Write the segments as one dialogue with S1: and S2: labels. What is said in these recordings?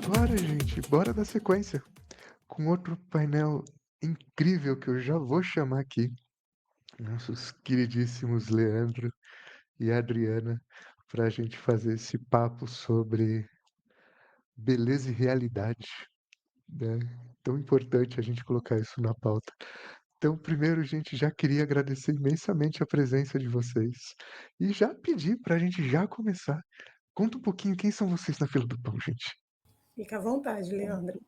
S1: Bora, gente, bora dar sequência com outro painel incrível que eu já vou chamar aqui. Nossos queridíssimos Leandro e Adriana, para a gente fazer esse papo sobre beleza e realidade, né? Tão importante a gente colocar isso na pauta. Então, primeiro, gente, já queria agradecer imensamente a presença de vocês e já pedir para a gente já começar. Conta um pouquinho quem são vocês na fila do pão, gente.
S2: Fica à vontade, Leandro.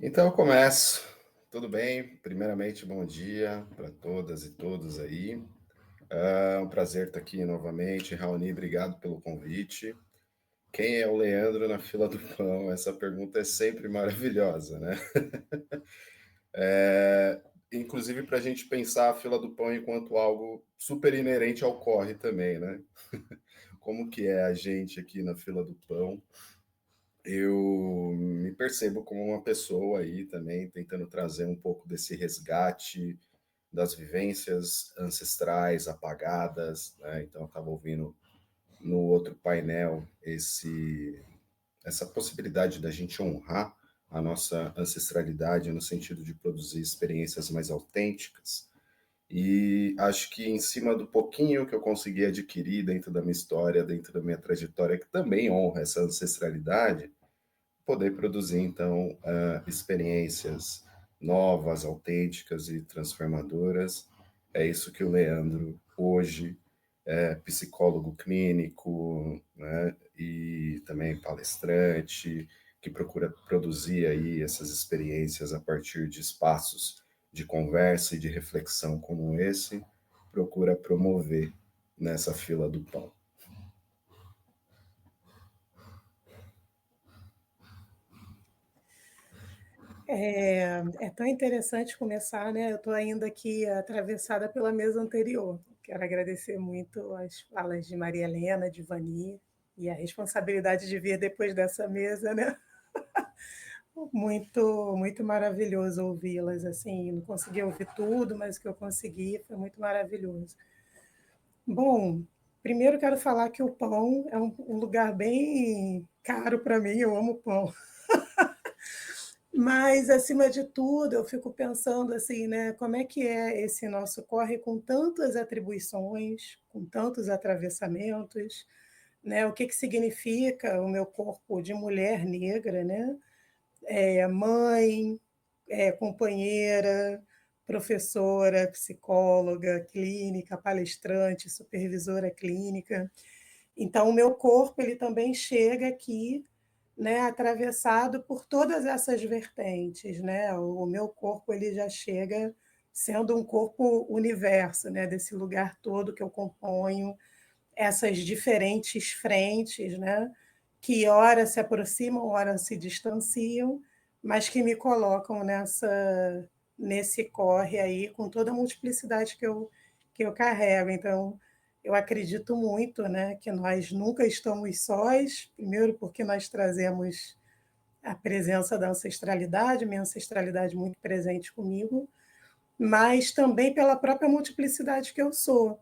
S3: Então eu começo. Tudo bem? Primeiramente, bom dia para todas e todos aí. É um prazer estar aqui novamente. Raoni, obrigado pelo convite. Quem é o Leandro na fila do pão? Essa pergunta é sempre maravilhosa, né? Inclusive para a gente pensar a fila do pão enquanto algo super inerente ao corre também, né? Como que é a gente aqui na fila do pão? Eu me percebo como uma pessoa aí também tentando trazer um pouco desse resgate das vivências ancestrais apagadas, né? Então eu estava ouvindo no outro painel essa possibilidade da gente honrar a nossa ancestralidade no sentido de produzir experiências mais autênticas. E acho que em cima do pouquinho que eu consegui adquirir dentro da minha história, dentro da minha trajetória, que também honra essa ancestralidade, poder produzir, então, experiências novas, autênticas e transformadoras. É isso que o Leandro, hoje, é psicólogo clínico, né, e também palestrante, que procura produzir aí essas experiências a partir de espaços de conversa e de reflexão como esse, procura promover nessa fila do pão.
S2: É tão interessante começar, né? Eu estou ainda aqui atravessada pela mesa anterior. Quero agradecer muito as falas de Maria Helena, de Vani, e a responsabilidade de vir depois dessa mesa, né? Muito, muito maravilhoso ouvi-las. Assim, não consegui ouvir tudo, mas o que eu consegui foi muito maravilhoso. Bom, primeiro quero falar que o pão é um lugar bem caro para mim. Eu amo pão. Mas, acima de tudo, eu fico pensando assim, né, como é que é esse nosso corre com tantas atribuições, com tantos atravessamentos, né? O que que significa o meu corpo de mulher negra, né? Mãe, companheira, professora, psicóloga, clínica, palestrante, supervisora clínica. Então, o meu corpo ele também chega aqui, né, atravessado por todas essas vertentes, né? O meu corpo ele já chega sendo um corpo universo, né? Desse lugar todo que eu componho, essas diferentes frentes, né? Que ora se aproximam, ora se distanciam, mas que me colocam nesse corre aí com toda a multiplicidade que eu carrego. Então, eu acredito muito, né, que nós nunca estamos sós, primeiro porque nós trazemos a presença da ancestralidade, minha ancestralidade muito presente comigo, mas também pela própria multiplicidade que eu sou,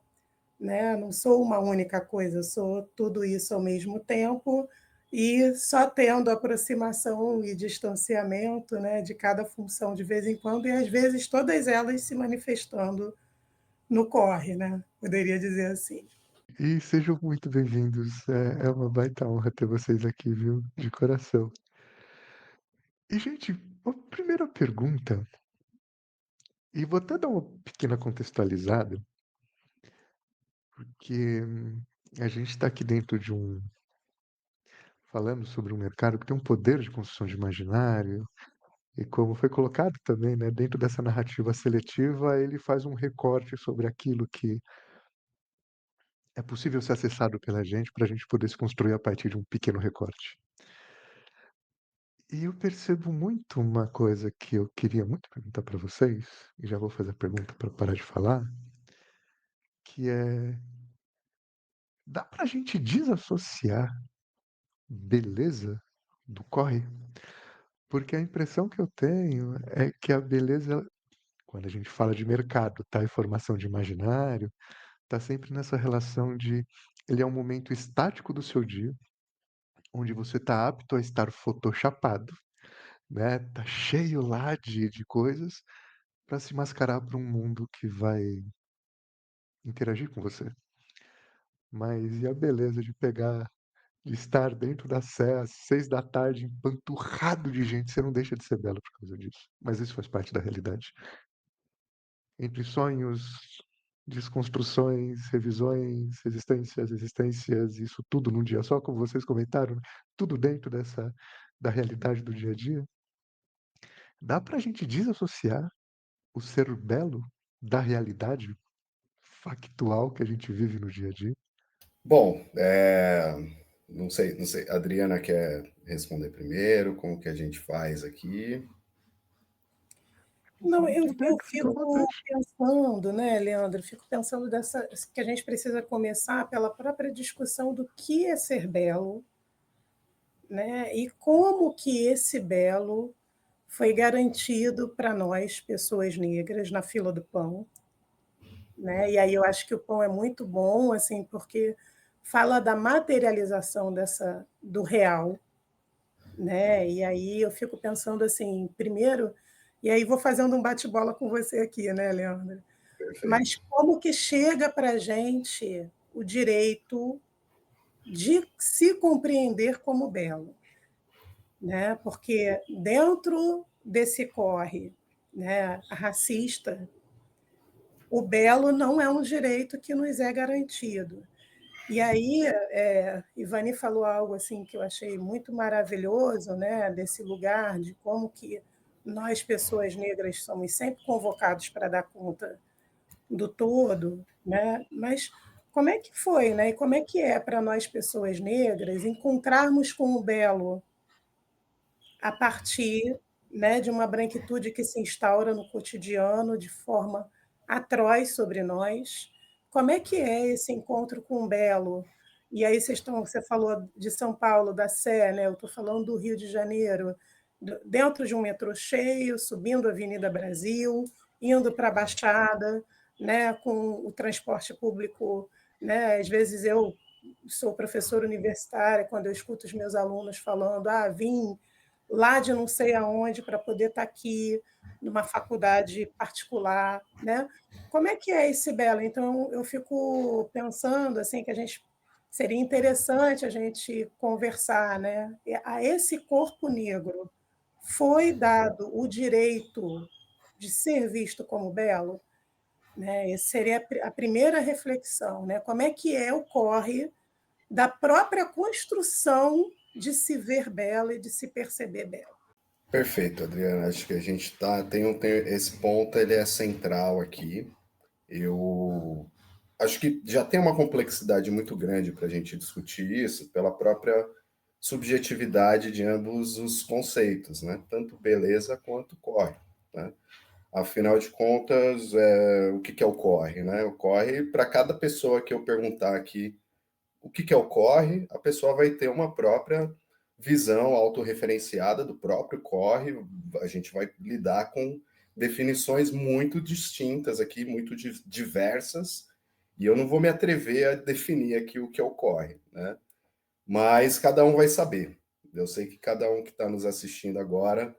S2: né? Não sou uma única coisa, sou tudo isso ao mesmo tempo e só tendo aproximação e distanciamento, né, de cada função de vez em quando e às vezes todas elas se manifestando no corre, né? Poderia dizer assim.
S1: E sejam muito bem-vindos. É uma baita honra ter vocês aqui, viu? De coração. E, gente, a primeira pergunta, e vou até dar uma pequena contextualizada, porque a gente está aqui dentro de falando sobre um mercado que tem um poder de construção de imaginário, e como foi colocado também, né, dentro dessa narrativa seletiva, ele faz um recorte sobre aquilo que é possível ser acessado pela gente para a gente poder se construir a partir de um pequeno recorte. E eu percebo muito uma coisa que eu queria muito perguntar para vocês, e já vou fazer a pergunta para parar de falar, que é: dá para a gente desassociar beleza do corre? Porque a impressão que eu tenho é que a beleza, quando a gente fala de mercado, tá? E formação de imaginário, tá sempre nessa relação de ele é um momento estático do seu dia, onde você está apto a estar photoshopado, né? Tá cheio lá de coisas para se mascarar para um mundo que vai interagir com você. Mas e a beleza de estar dentro da Sé às 6 da tarde, empanturrado de gente, você não deixa de ser belo por causa disso. Mas isso faz parte da realidade. Entre sonhos, desconstruções, revisões, existências, isso tudo num dia só, como vocês comentaram, né? Tudo dentro da realidade do dia a dia. Dá pra gente desassociar o ser belo da realidade factual que a gente vive no dia a dia?
S3: Bom, não sei, não sei. A Adriana quer responder primeiro? Como que a gente faz aqui?
S2: Não, eu,
S1: Fique
S2: eu
S1: aberto, fica à
S2: fico
S1: vontade.
S2: pensando, né, Leandro? Fico pensando que a gente precisa começar pela própria discussão do que é ser belo, né? E como que esse belo foi garantido para nós, pessoas negras, na fila do pão, né? E aí eu acho que o pão é muito bom, assim, porque fala da materialização do real, né? E aí eu fico pensando assim, primeiro, e aí vou fazendo um bate-bola com você aqui, né, Leandro? Mas
S3: Perfeito.
S2: como que chega para a gente o direito de se compreender como belo, né? Porque dentro desse corre, né, racista, o belo não é um direito que nos é garantido. E aí, Ivani falou algo assim que eu achei muito maravilhoso, né, desse lugar de como que nós, pessoas negras, somos sempre convocados para dar conta do todo, né? Mas como é que foi, né? E como é que é para nós, pessoas negras, encontrarmos com o belo a partir, né, de uma branquitude que se instaura no cotidiano de forma atroz sobre nós. Como é que é esse encontro com o belo? E aí você falou de São Paulo, da Sé, né? Eu estou falando do Rio de Janeiro, dentro de um metrô cheio, subindo a Avenida Brasil, indo para a Baixada, né, com o transporte público, né? Às vezes eu sou professora universitária, quando eu escuto os meus alunos falando, vim lá de não sei aonde para poder estar aqui numa faculdade particular, né? Como é que é esse belo? Então eu fico pensando assim que a gente seria interessante a gente conversar, né? A esse corpo negro foi dado o direito de ser visto como belo, né? Essa seria a primeira reflexão, né? Como é que ocorre da própria construção de se ver belo e de se perceber belo?
S3: Perfeito, Adriana. Acho que a gente tem esse ponto, ele é central aqui. Eu acho que já tem uma complexidade muito grande para a gente discutir isso pela própria subjetividade de ambos os conceitos, né? Tanto beleza quanto corre, né? Afinal de contas, o que é o corre, né? O corre, para cada pessoa que eu perguntar aqui o que é o corre, a pessoa vai ter uma própria visão autorreferenciada do próprio corre. A gente vai lidar com definições muito distintas aqui, muito diversas, e eu não vou me atrever a definir aqui o que é o corre, né? Mas cada um vai saber. Eu sei que cada um que está nos assistindo agora,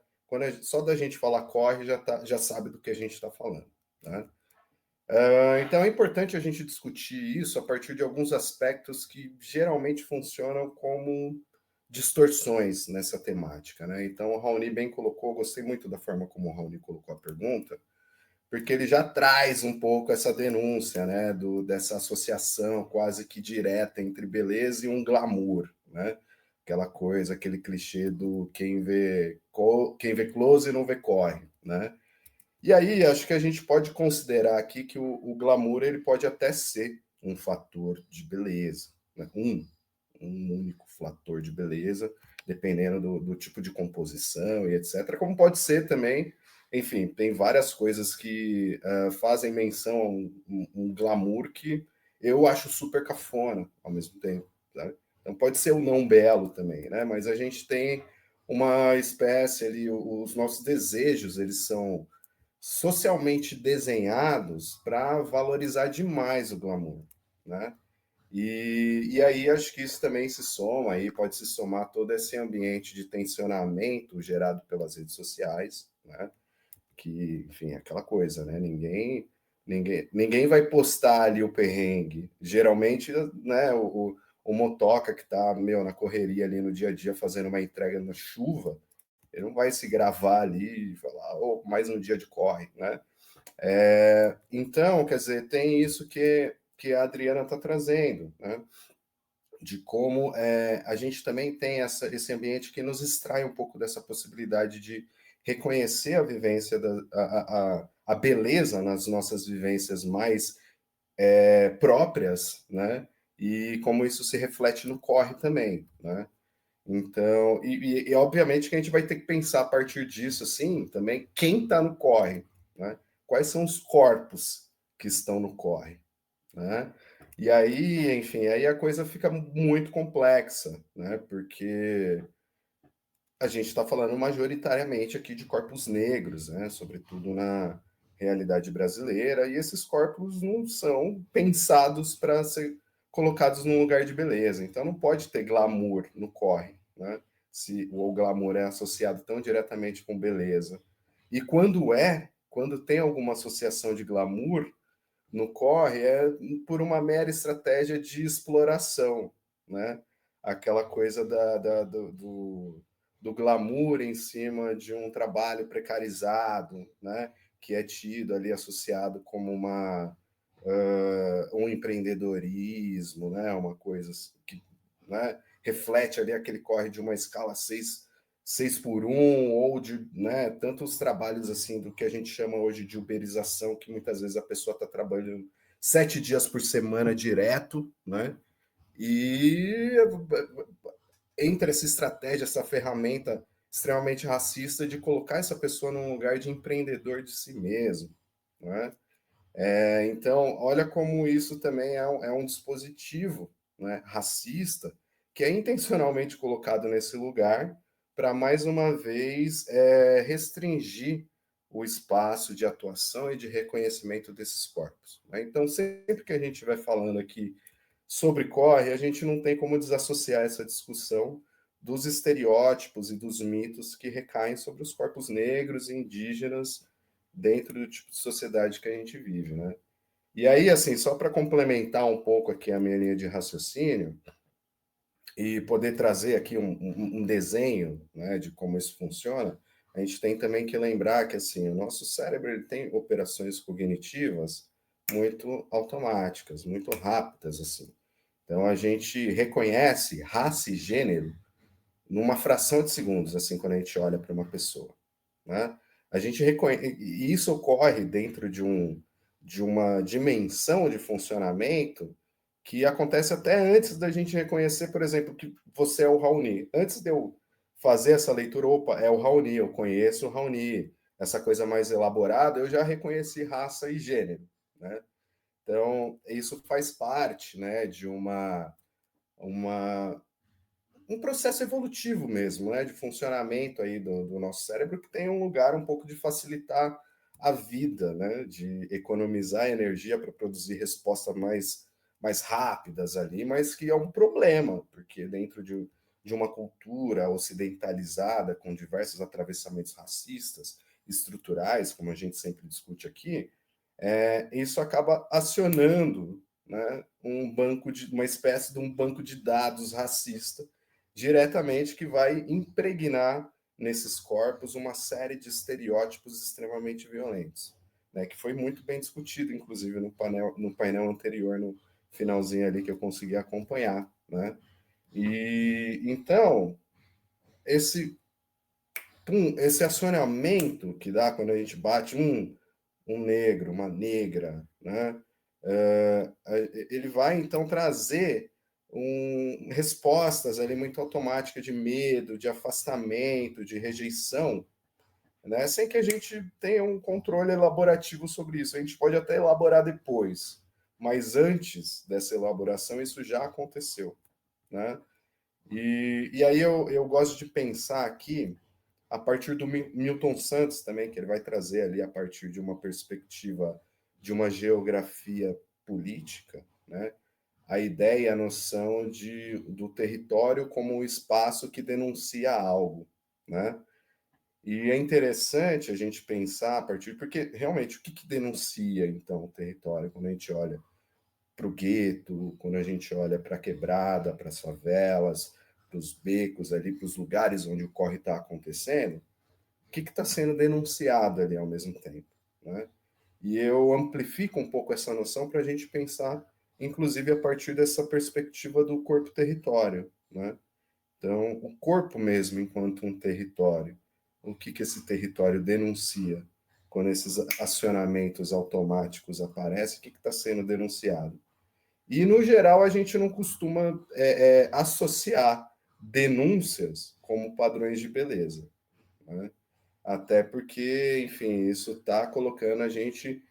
S3: só da gente falar corre, já sabe do que a gente está falando, né? Então é importante a gente discutir isso a partir de alguns aspectos que geralmente funcionam como distorções nessa temática, né? Então o Raoni bem colocou, gostei muito da forma como o Raoni colocou a pergunta, porque ele já traz um pouco essa denúncia, né, dessa associação quase que direta entre beleza e um glamour, né? Aquela coisa, aquele clichê do quem vê close não vê corre, né? E aí, acho que a gente pode considerar aqui que o glamour ele pode até ser um fator de beleza, né? Um único fator de beleza, dependendo do tipo de composição e etc. Como pode ser também, enfim, tem várias coisas que fazem menção a um glamour que eu acho super cafona ao mesmo tempo, sabe? Então pode ser o não belo também, né? Mas a gente tem uma espécie ali, os nossos desejos, eles são socialmente desenhados para valorizar demais o glamour, né? E aí acho que isso também se soma, aí pode se somar todo esse ambiente de tensionamento gerado pelas redes sociais, né? Que, enfim, é aquela coisa, né? Ninguém vai postar ali o perrengue. Geralmente, né, o motoca que tá, na correria ali no dia a dia fazendo uma entrega na chuva, ele não vai se gravar ali e falar, oh, mais um dia de corre, né? Então, quer dizer, tem isso que a Adriana está trazendo, né? De como a gente também tem esse ambiente que nos extrai um pouco dessa possibilidade de reconhecer a vivência, a beleza nas nossas vivências mais próprias, né? E como isso se reflete no corre também, né? Então, e obviamente que a gente vai ter que pensar a partir disso, assim, também, quem está no corre, né? Quais são os corpos que estão no corre, né? E aí, enfim, aí a coisa fica muito complexa, né? Porque a gente está falando majoritariamente aqui de corpos negros, né? Sobretudo na realidade brasileira, e esses corpos não são pensados para ser colocados num lugar de beleza. Então não pode ter glamour no corre, né? Se o glamour é associado tão diretamente com beleza. E quando tem alguma associação de glamour, no corre é por uma mera estratégia de exploração, né? Aquela coisa do glamour em cima de um trabalho precarizado, né? Que é tido ali associado como um empreendedorismo, né? Uma coisa que, né? Reflete ali aquele corre de uma escala 6 por 1, ou de, né, tantos trabalhos assim do que a gente chama hoje de uberização, que muitas vezes a pessoa está trabalhando 7 dias por semana direto, né? E entra essa estratégia, essa ferramenta extremamente racista de colocar essa pessoa num lugar de empreendedor de si mesmo, né? Então, olha como isso também é um dispositivo, né, racista, que é intencionalmente colocado nesse lugar para, mais uma vez, restringir o espaço de atuação e de reconhecimento desses corpos, né? Então, sempre que a gente vai falando aqui sobre corre, a gente não tem como desassociar essa discussão dos estereótipos e dos mitos que recaem sobre os corpos negros e indígenas dentro do tipo de sociedade que a gente vive, né? E aí, assim, só para complementar um pouco aqui a minha linha de raciocínio e poder trazer aqui um desenho, né, de como isso funciona, a gente tem também que lembrar que, assim, o nosso cérebro ele tem operações cognitivas muito automáticas, muito rápidas, assim. Então, a gente reconhece raça e gênero numa fração de segundos, assim, quando a gente olha para uma pessoa, né? A gente reconhece, e isso ocorre dentro de uma dimensão de funcionamento que acontece até antes da gente reconhecer, por exemplo, que você é o Raoni. Antes de eu fazer essa leitura, opa, é o Raoni, eu conheço o Raoni. Essa coisa mais elaborada, eu já reconheci raça e gênero, né? Então, isso faz parte, né, de uma um processo evolutivo mesmo, né, de funcionamento aí do nosso cérebro, que tem um lugar um pouco de facilitar a vida, né, de economizar energia para produzir respostas mais rápidas ali, mas que é um problema, porque dentro de uma cultura ocidentalizada, com diversos atravessamentos racistas, estruturais, como a gente sempre discute aqui, isso acaba acionando, né, uma espécie de um banco de dados racista diretamente, que vai impregnar nesses corpos uma série de estereótipos extremamente violentos, né, que foi muito bem discutido, inclusive, no painel anterior, no finalzinho ali que eu consegui acompanhar, né? E então, esse acionamento que dá quando a gente bate um negro, uma negra, né? Ele vai então trazer respostas ali muito automáticas de medo, de afastamento, de rejeição, né? Sem que a gente tenha um controle elaborativo sobre isso. A gente pode até elaborar depois, mas antes dessa elaboração isso já aconteceu, né? E aí eu gosto de pensar aqui a partir do Milton Santos também, que ele vai trazer ali a partir de uma perspectiva de uma geografia política, né? a ideia e a noção do território como um espaço que denuncia algo, né? E é interessante a gente pensar a partir, porque realmente o que denuncia então o território quando a gente olha para o gueto, quando a gente olha para a quebrada, para as favelas, para os becos ali, para os lugares onde o corre está acontecendo, o que está sendo denunciado ali ao mesmo tempo, né? E eu amplifico um pouco essa noção para a gente pensar, inclusive a partir dessa perspectiva do corpo-território, né? Então, o corpo mesmo enquanto um território, o que esse território denuncia? Quando esses acionamentos automáticos aparecem, o que está sendo denunciado? E, no geral, a gente não costuma associar denúncias como padrões de beleza, né? Até porque, enfim, isso está colocando a gente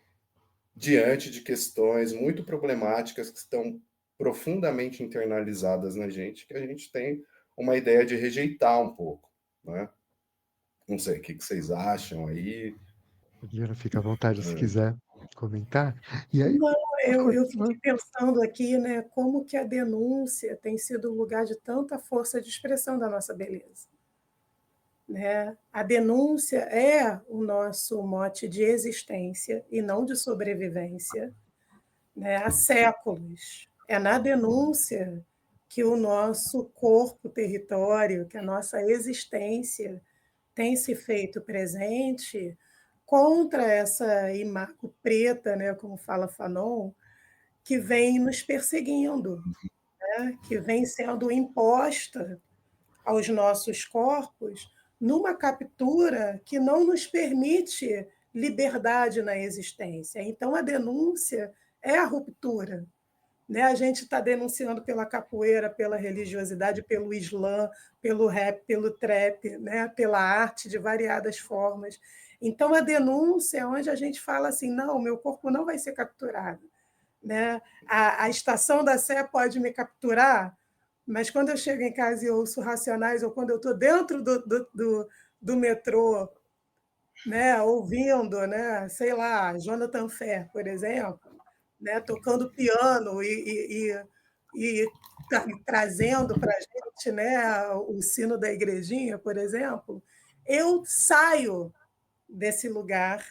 S3: diante de questões muito problemáticas que estão profundamente internalizadas na gente, que a gente tem uma ideia de rejeitar um pouco, né? Não sei, o que vocês acham aí?
S1: Diana, fica à vontade se quiser comentar. E aí,
S2: Não,
S1: pode
S2: eu
S1: continuar.
S2: fiquei pensando aqui, né, como que a denúncia tem sido um lugar de tanta força de expressão da nossa beleza, né? A denúncia é o nosso mote de existência e não de sobrevivência, né? Há séculos. É na denúncia que o nosso corpo, território, que a nossa existência tem se feito presente contra essa imago preta, né, como fala Fanon, que vem nos perseguindo, né, que vem sendo imposta aos nossos corpos numa captura que não nos permite liberdade na existência. Então, a denúncia é a ruptura. Né? A gente está denunciando pela capoeira, pela religiosidade, pelo Islã, pelo rap, pelo trap, né? Pela arte de variadas formas. Então, a denúncia é onde a gente fala assim, não, meu corpo não vai ser capturado. Né? A estação da Sé pode me capturar, mas quando eu chego em casa e ouço Racionais, ou quando eu estou dentro do metrô, né, ouvindo, né, sei lá, Jonathan Fer, por exemplo, né, tocando piano e trazendo para a gente, né, o sino da igrejinha, por exemplo, eu saio desse lugar,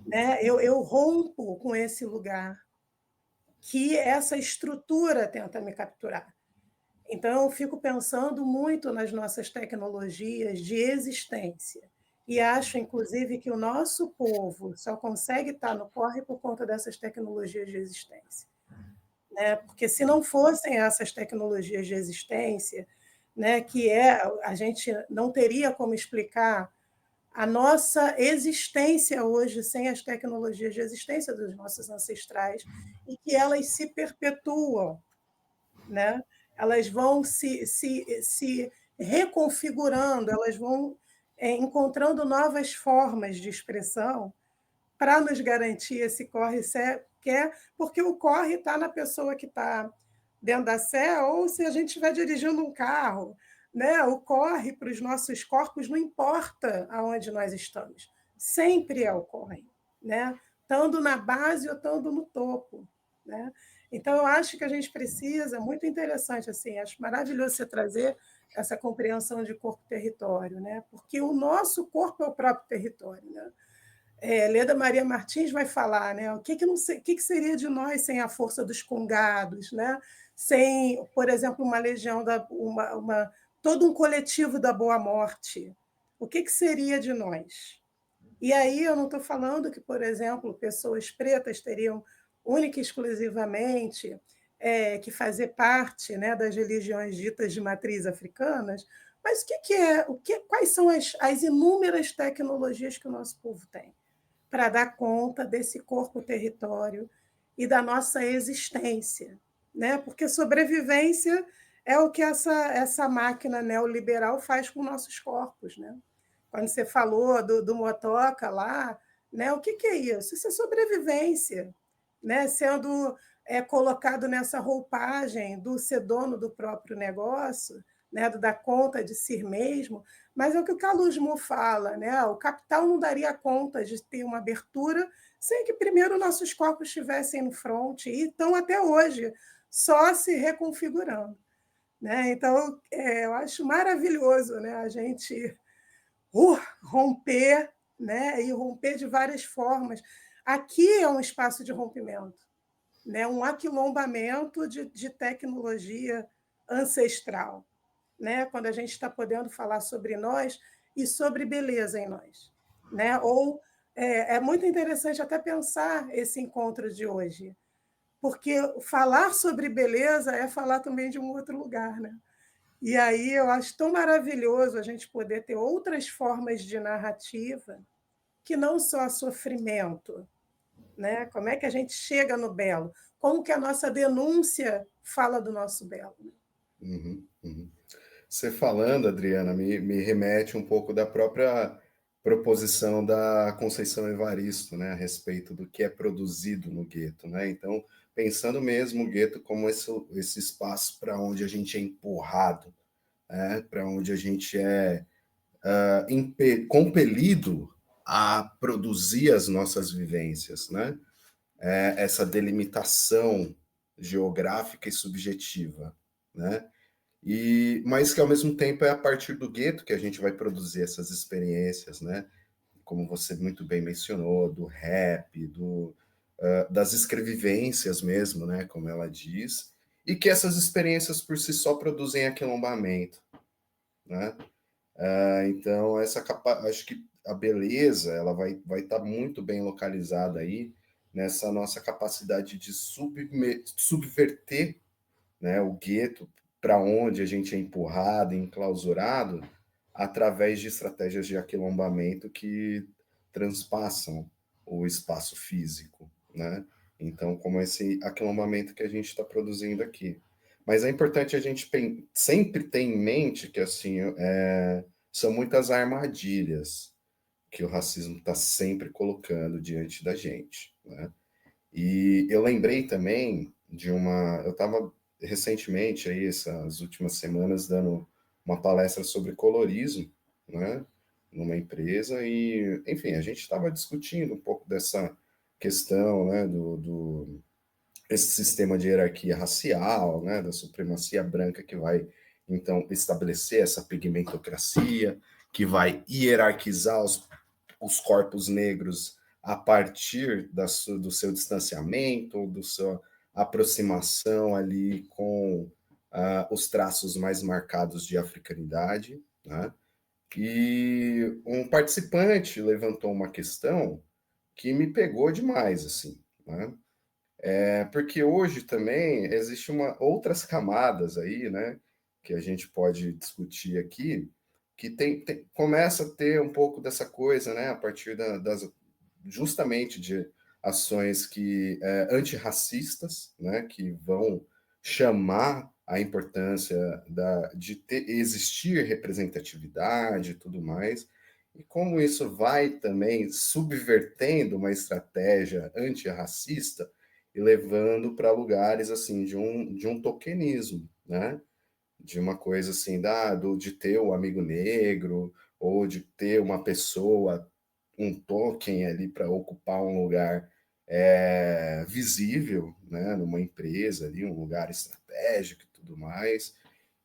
S2: né, eu rompo com esse lugar que essa estrutura tenta me capturar. Então, eu fico pensando muito nas nossas tecnologias de existência. E acho, inclusive, que o nosso povo só consegue estar no corre por conta dessas tecnologias de existência. Né? Porque se não fossem essas tecnologias de existência, né, a gente não teria como explicar a nossa existência hoje sem as tecnologias de existência dos nossos ancestrais e que elas se perpetuam, né? Elas vão se reconfigurando, elas vão encontrando novas formas de expressão para nos garantir esse corre quer, porque o corre está na pessoa que está dentro da sé, ou se a gente estiver dirigindo um carro, né? O corre para os nossos corpos não importa aonde nós estamos, sempre é o corre, né? Estando na base ou estando no topo, né? Então, eu acho que a gente precisa, muito interessante, assim, acho maravilhoso você trazer essa compreensão de corpo-território, né? Porque o nosso corpo é o próprio território, né? Leda Maria Martins vai falar, né? O que seria de nós sem a força dos congados, né? Sem, por exemplo, uma legião todo um coletivo da Boa Morte. O que seria de nós? E aí eu não estou falando que, por exemplo, pessoas pretas teriam única e exclusivamente que fazer parte, né, das religiões ditas de matriz africanas, mas quais são as inúmeras tecnologias que o nosso povo tem para dar conta desse corpo-território e da nossa existência, né? Porque sobrevivência é o que essa máquina neoliberal faz com nossos corpos, né? Quando você falou do motoca lá, né? O que é isso? Isso é sobrevivência, né? Sendo colocado nessa roupagem do ser dono do próprio negócio, né, do dar conta de si mesmo, mas é o que o Carlos Mu fala, né? O capital não daria conta de ter uma abertura sem que primeiro nossos corpos estivessem no front, e estão até hoje, só se reconfigurando. Né? Então, eu acho maravilhoso, né, a gente romper, né, e romper de várias formas. Aqui é um espaço de rompimento, né, um aquilombamento de tecnologia ancestral, né, quando a gente está podendo falar sobre nós e sobre beleza em nós. Né? Ou é muito interessante até pensar esse encontro de hoje, porque falar sobre beleza é falar também de um outro lugar, né? E aí eu acho tão maravilhoso a gente poder ter outras formas de narrativa que não só sofrimento, né? Como é que a gente chega no belo? Como que a nossa denúncia fala do nosso belo?
S3: Uhum, uhum. Você falando, Adriana, me remete um pouco da própria proposição da Conceição Evaristo, né, a respeito do que é produzido no gueto, né? Então, pensando mesmo o gueto como esse espaço para onde a gente é empurrado, né, para onde a gente é compelido a produzir as nossas vivências, né? Essa delimitação geográfica e subjetiva, né? Mas que ao mesmo tempo é a partir do gueto que a gente vai produzir essas experiências, né? Como você muito bem mencionou, do rap, das escrevivências mesmo, né? Como ela diz, e que essas experiências por si só produzem aquilombamento, né? Então acho que a beleza ela vai estar muito bem localizada aí nessa nossa capacidade de subverter, né, o gueto para onde a gente é empurrado, enclausurado, através de estratégias de aquilombamento que transpassam o espaço físico, né? Então, como esse aquilombamento que a gente está produzindo aqui. Mas é importante a gente sempre ter em mente que assim são muitas armadilhas que o racismo está sempre colocando diante da gente, né? E eu lembrei também eu estava recentemente, aí, essas últimas semanas, dando uma palestra sobre colorismo, né, numa empresa, e, enfim, a gente estava discutindo um pouco dessa questão, né, esse sistema de hierarquia racial, né, da supremacia branca que vai, então, estabelecer essa pigmentocracia, que vai hierarquizar os corpos negros a partir do seu distanciamento, do sua aproximação ali com os traços mais marcados de africanidade, né? E um participante levantou uma questão que me pegou demais, assim, né? Porque hoje também existe outras camadas aí, né, que a gente pode discutir aqui, que começa a ter um pouco dessa coisa, né, a partir justamente de ações antirracistas, né, que vão chamar a importância de existir representatividade e tudo mais, e como isso vai também subvertendo uma estratégia antirracista e levando para lugares assim de um tokenismo, né? De uma coisa assim de ter o amigo negro ou de ter uma pessoa, um token ali para ocupar um lugar visível, né? Numa empresa ali, um lugar estratégico e tudo mais.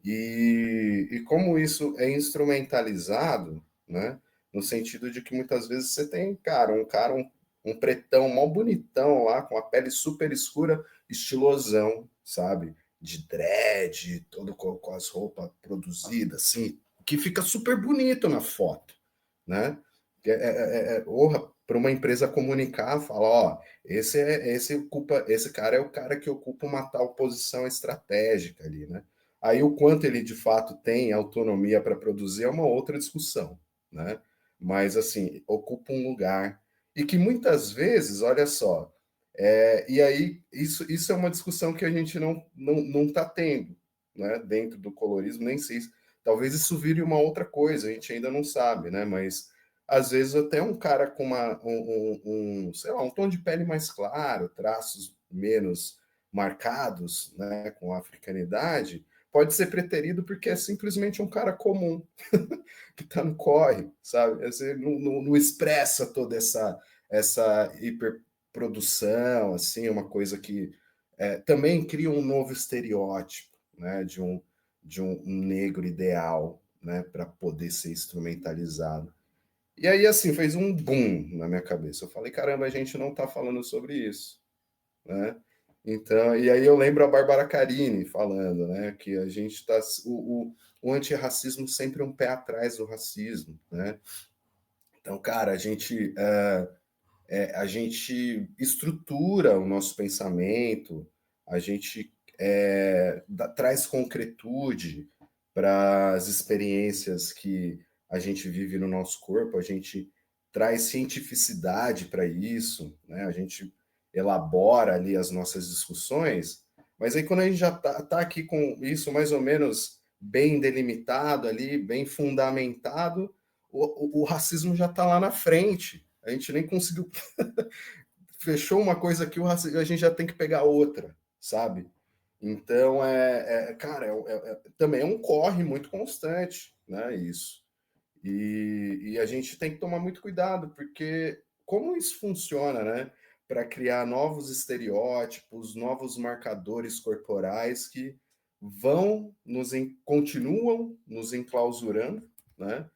S3: E como isso é instrumentalizado, né? No sentido de que muitas vezes você tem, um pretão mó bonitão lá, com a pele super escura, estilosão, sabe? De dread, todo com as roupas produzidas, assim, que fica super bonito na foto, né? Para uma empresa comunicar, falar, ó, esse cara é o cara que ocupa uma tal posição estratégica ali, né? Aí o quanto ele de fato tem autonomia para produzir é uma outra discussão, né? Mas assim, ocupa um lugar e que muitas vezes, olha só, e aí isso é uma discussão que a gente não está tendo, né? Dentro do colorismo, nem sei, talvez isso vire uma outra coisa, a gente ainda não sabe, né? Mas às vezes até um cara com sei lá, um tom de pele mais claro, traços menos marcados, né, com a africanidade, pode ser preterido porque é simplesmente um cara comum que está no corre, sabe? Assim, não expressa toda essa hiperprodução, assim, uma coisa que também cria um novo estereótipo, né, de um negro ideal, né, para poder ser instrumentalizado. E aí, assim, fez um boom na minha cabeça. Eu falei, caramba, a gente não está falando sobre isso, né? Então, e aí eu lembro a Bárbara Carini falando, né, que a gente está o antirracismo sempre um pé atrás do racismo, né? Então, cara, a gente estrutura o nosso pensamento, a gente traz concretude para as experiências que a gente vive no nosso corpo, a gente traz cientificidade para isso, né? A gente elabora ali as nossas discussões, mas aí quando a gente já tá aqui com isso mais ou menos bem delimitado ali, bem fundamentado, o racismo já está lá na frente. A gente nem conseguiu fechou uma coisa aqui, a gente já tem que pegar outra, sabe? Então, cara, também é um corre muito constante, né? Isso. E a gente tem que tomar muito cuidado, porque como isso funciona, né? Para criar novos estereótipos, novos marcadores corporais que continuam nos enclausurando, né?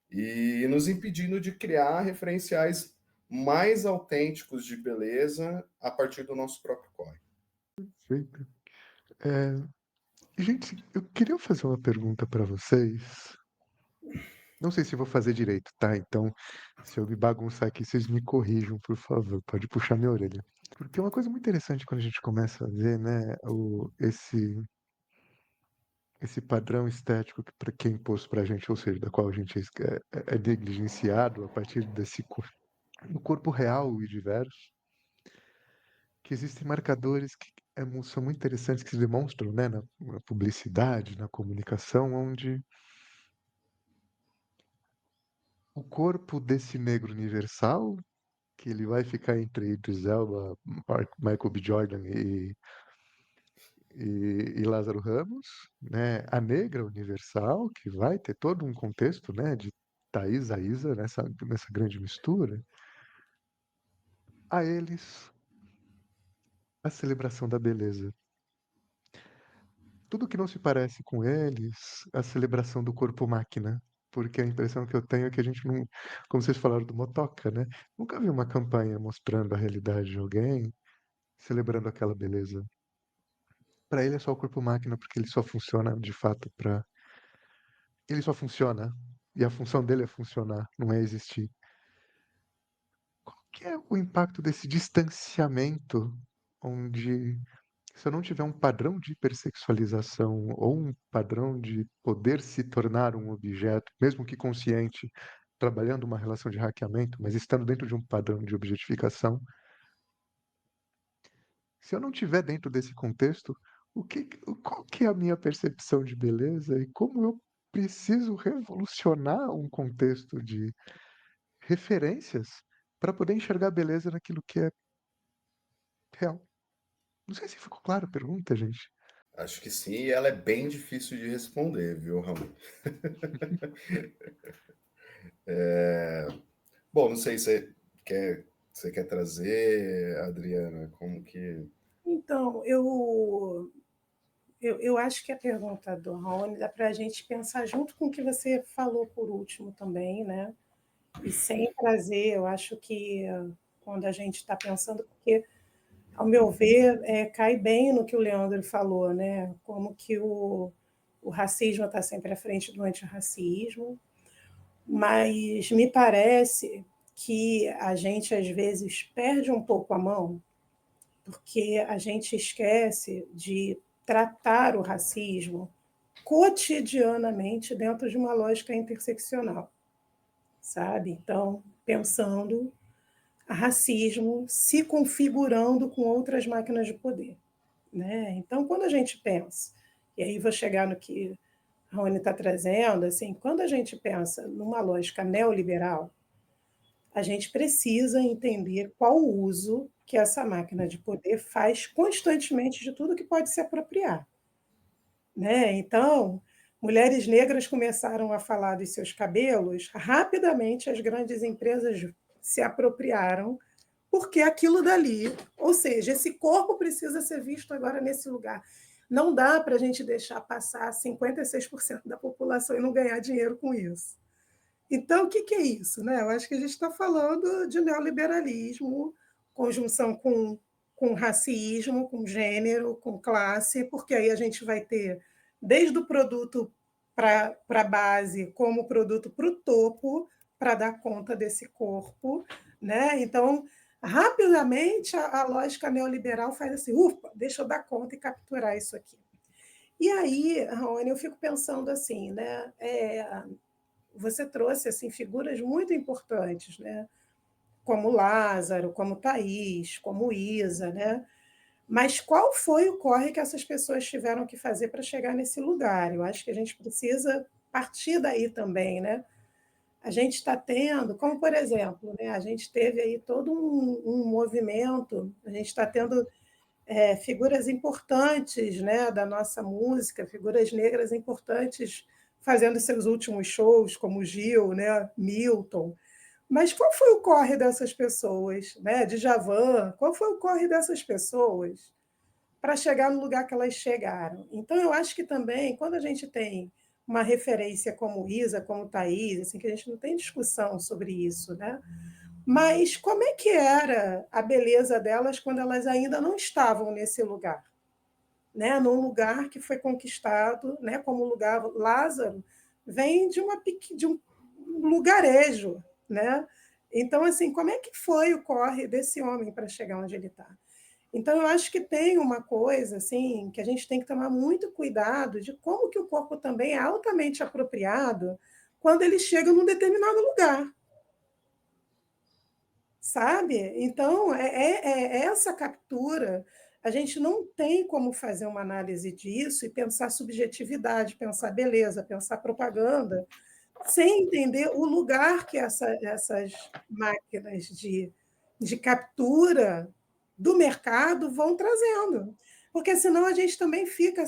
S3: E nos impedindo de criar referenciais mais autênticos de beleza a partir do nosso próprio corre.
S1: Perfeito. Gente, eu queria fazer uma pergunta para vocês. Não sei se vou fazer direito, tá? Então, se eu me bagunçar aqui, vocês me corrijam, por favor. Pode puxar minha orelha. Porque é uma coisa muito interessante quando a gente começa a ver, né, esse padrão estético que é imposto para a gente, ou seja, da qual a gente é negligenciado a partir do corpo real e diverso, que existem marcadores que são muito interessantes, que se demonstram, né, na publicidade, na comunicação, onde o corpo desse negro universal, que ele vai ficar entre Idris Elba, Michael B. Jordan e Lázaro Ramos, né? A negra universal, que vai ter todo um contexto, né, de Thaís a Isa nessa grande mistura, a eles a celebração da beleza. Tudo que não se parece com eles, a celebração do corpo-máquina. Porque a impressão que eu tenho é que a gente não, como vocês falaram do Motoca, né? Nunca vi uma campanha mostrando a realidade de alguém, celebrando aquela beleza. Para ele é só o corpo-máquina, porque ele só funciona de fato para. Ele só funciona. E a função dele é funcionar, não é existir. Qual que é o impacto desse distanciamento, onde se eu não tiver um padrão de hipersexualização ou um padrão de poder se tornar um objeto, mesmo que consciente, trabalhando uma relação de hackeamento, mas estando dentro de um padrão de objetificação, se eu não tiver dentro desse contexto, qual que é a minha percepção de beleza e como eu preciso revolucionar um contexto de referências para poder enxergar beleza naquilo que é real? Não sei se ficou claro a pergunta, gente.
S3: Acho que sim, e ela é bem difícil de responder, viu, Ramon? Bom, não sei se você quer trazer, Adriana, como que.
S2: Então, eu acho que a pergunta do Raoni dá para a gente pensar junto com o que você falou por último também, né? E sem trazer, eu acho que quando a gente está pensando, porque, ao meu ver, cai bem no que o Leandro falou, né? Como que o racismo está sempre à frente do antirracismo, mas me parece que a gente, às vezes, perde um pouco a mão, porque a gente esquece de tratar o racismo cotidianamente dentro de uma lógica interseccional, sabe? Então, pensando racismo se configurando com outras máquinas de poder, né? Então, quando a gente pensa, e aí vou chegar no que a Rony está trazendo, assim, quando a gente pensa numa lógica neoliberal, a gente precisa entender qual o uso que essa máquina de poder faz constantemente de tudo que pode se apropriar. né? Então, mulheres negras começaram a falar dos seus cabelos, rapidamente as grandes empresas se apropriaram, porque aquilo dali, ou seja, esse corpo precisa ser visto agora nesse lugar. Não dá para a gente deixar passar 56% da população e não ganhar dinheiro com isso. Então, o que é isso? Né? Eu acho que a gente está falando de neoliberalismo, conjunção com racismo, com gênero, com classe, porque aí a gente vai ter desde o produto para a base, como o produto para o topo, para dar conta desse corpo. Né? Então, rapidamente, a lógica neoliberal faz assim, ufa, deixa eu dar conta e capturar isso aqui. E aí, Raoni, eu fico pensando assim, né? Você trouxe assim figuras muito importantes, né? Como Lázaro, como Thaís, como Isa, né? Mas qual foi o corre que essas pessoas tiveram que fazer para chegar nesse lugar? Eu acho que a gente precisa partir daí também, né? A gente está tendo, como por exemplo, né? A gente teve aí todo um movimento, a gente está tendo figuras importantes, né, da nossa música, figuras negras importantes fazendo seus últimos shows, como Gil, né, Milton. Mas qual foi o corre dessas pessoas, né? Djavan, qual foi o corre dessas pessoas para chegar no lugar que elas chegaram? Então, eu acho que também, quando a gente tem uma referência como Isa, como Thaís, assim, que a gente não tem discussão sobre isso, né? Mas como é que era a beleza delas quando elas ainda não estavam nesse lugar? Né? Num lugar que foi conquistado, né? Como lugar Lázaro, vem de um lugarejo. Né? Então, assim, como é que foi o corre desse homem para chegar onde ele está? Então, eu acho que tem uma coisa assim que a gente tem que tomar muito cuidado de como que o corpo também é altamente apropriado quando ele chega num determinado lugar. Sabe? Então, essa captura. A gente não tem como fazer uma análise disso e pensar subjetividade, pensar beleza, pensar propaganda, sem entender o lugar que essas máquinas de captura do mercado vão trazendo. Porque senão a gente também fica,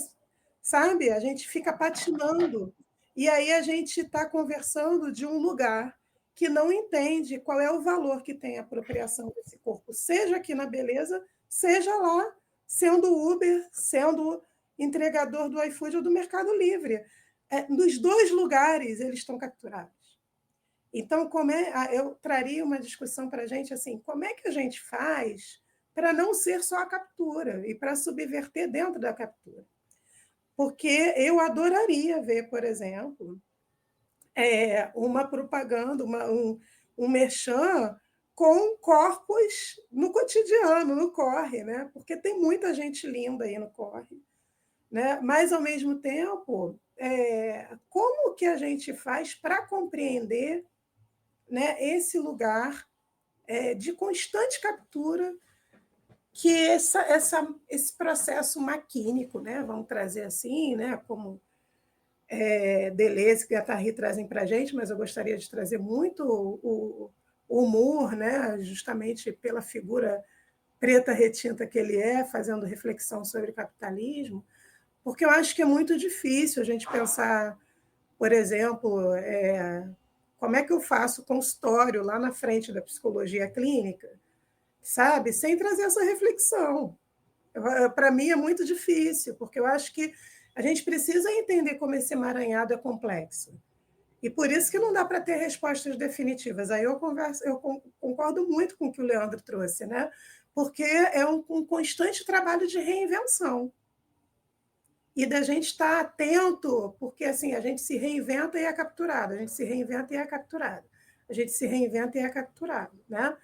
S2: sabe? A gente fica patinando. E aí a gente está conversando de um lugar que não entende qual é o valor que tem a apropriação desse corpo, seja aqui na beleza, seja lá, sendo Uber, sendo entregador do iFood ou do Mercado Livre. Nos dois lugares eles estão capturados. Então, eu traria uma discussão para a gente assim, como é que a gente faz para não ser só a captura e para subverter dentro da captura? Porque eu adoraria ver, por exemplo, uma propaganda, um merchan com corpos no cotidiano, no corre, né? Porque tem muita gente linda aí no corre. Né? Mas, ao mesmo tempo, como que a gente faz para compreender, né, esse lugar de constante captura que esse processo maquínico, né, vamos trazer assim, né, como Deleuze e Guattari trazem para a gente, mas eu gostaria de trazer muito o humor, né, justamente pela figura preta retinta que ele fazendo reflexão sobre capitalismo, porque eu acho que é muito difícil a gente pensar, por exemplo, como é que eu faço consultório lá na frente da psicologia clínica, sabe, sem trazer essa reflexão. Para mim é muito difícil, porque eu acho que a gente precisa entender como esse emaranhado é complexo. E por isso que não dá para ter respostas definitivas. Aí eu concordo muito com o que o Leandro trouxe, né? Porque é um constante trabalho de reinvenção. E da gente estar atento, porque assim, a gente se reinventa e é capturado, a gente se reinventa e é capturado, a gente se reinventa e é capturado, né?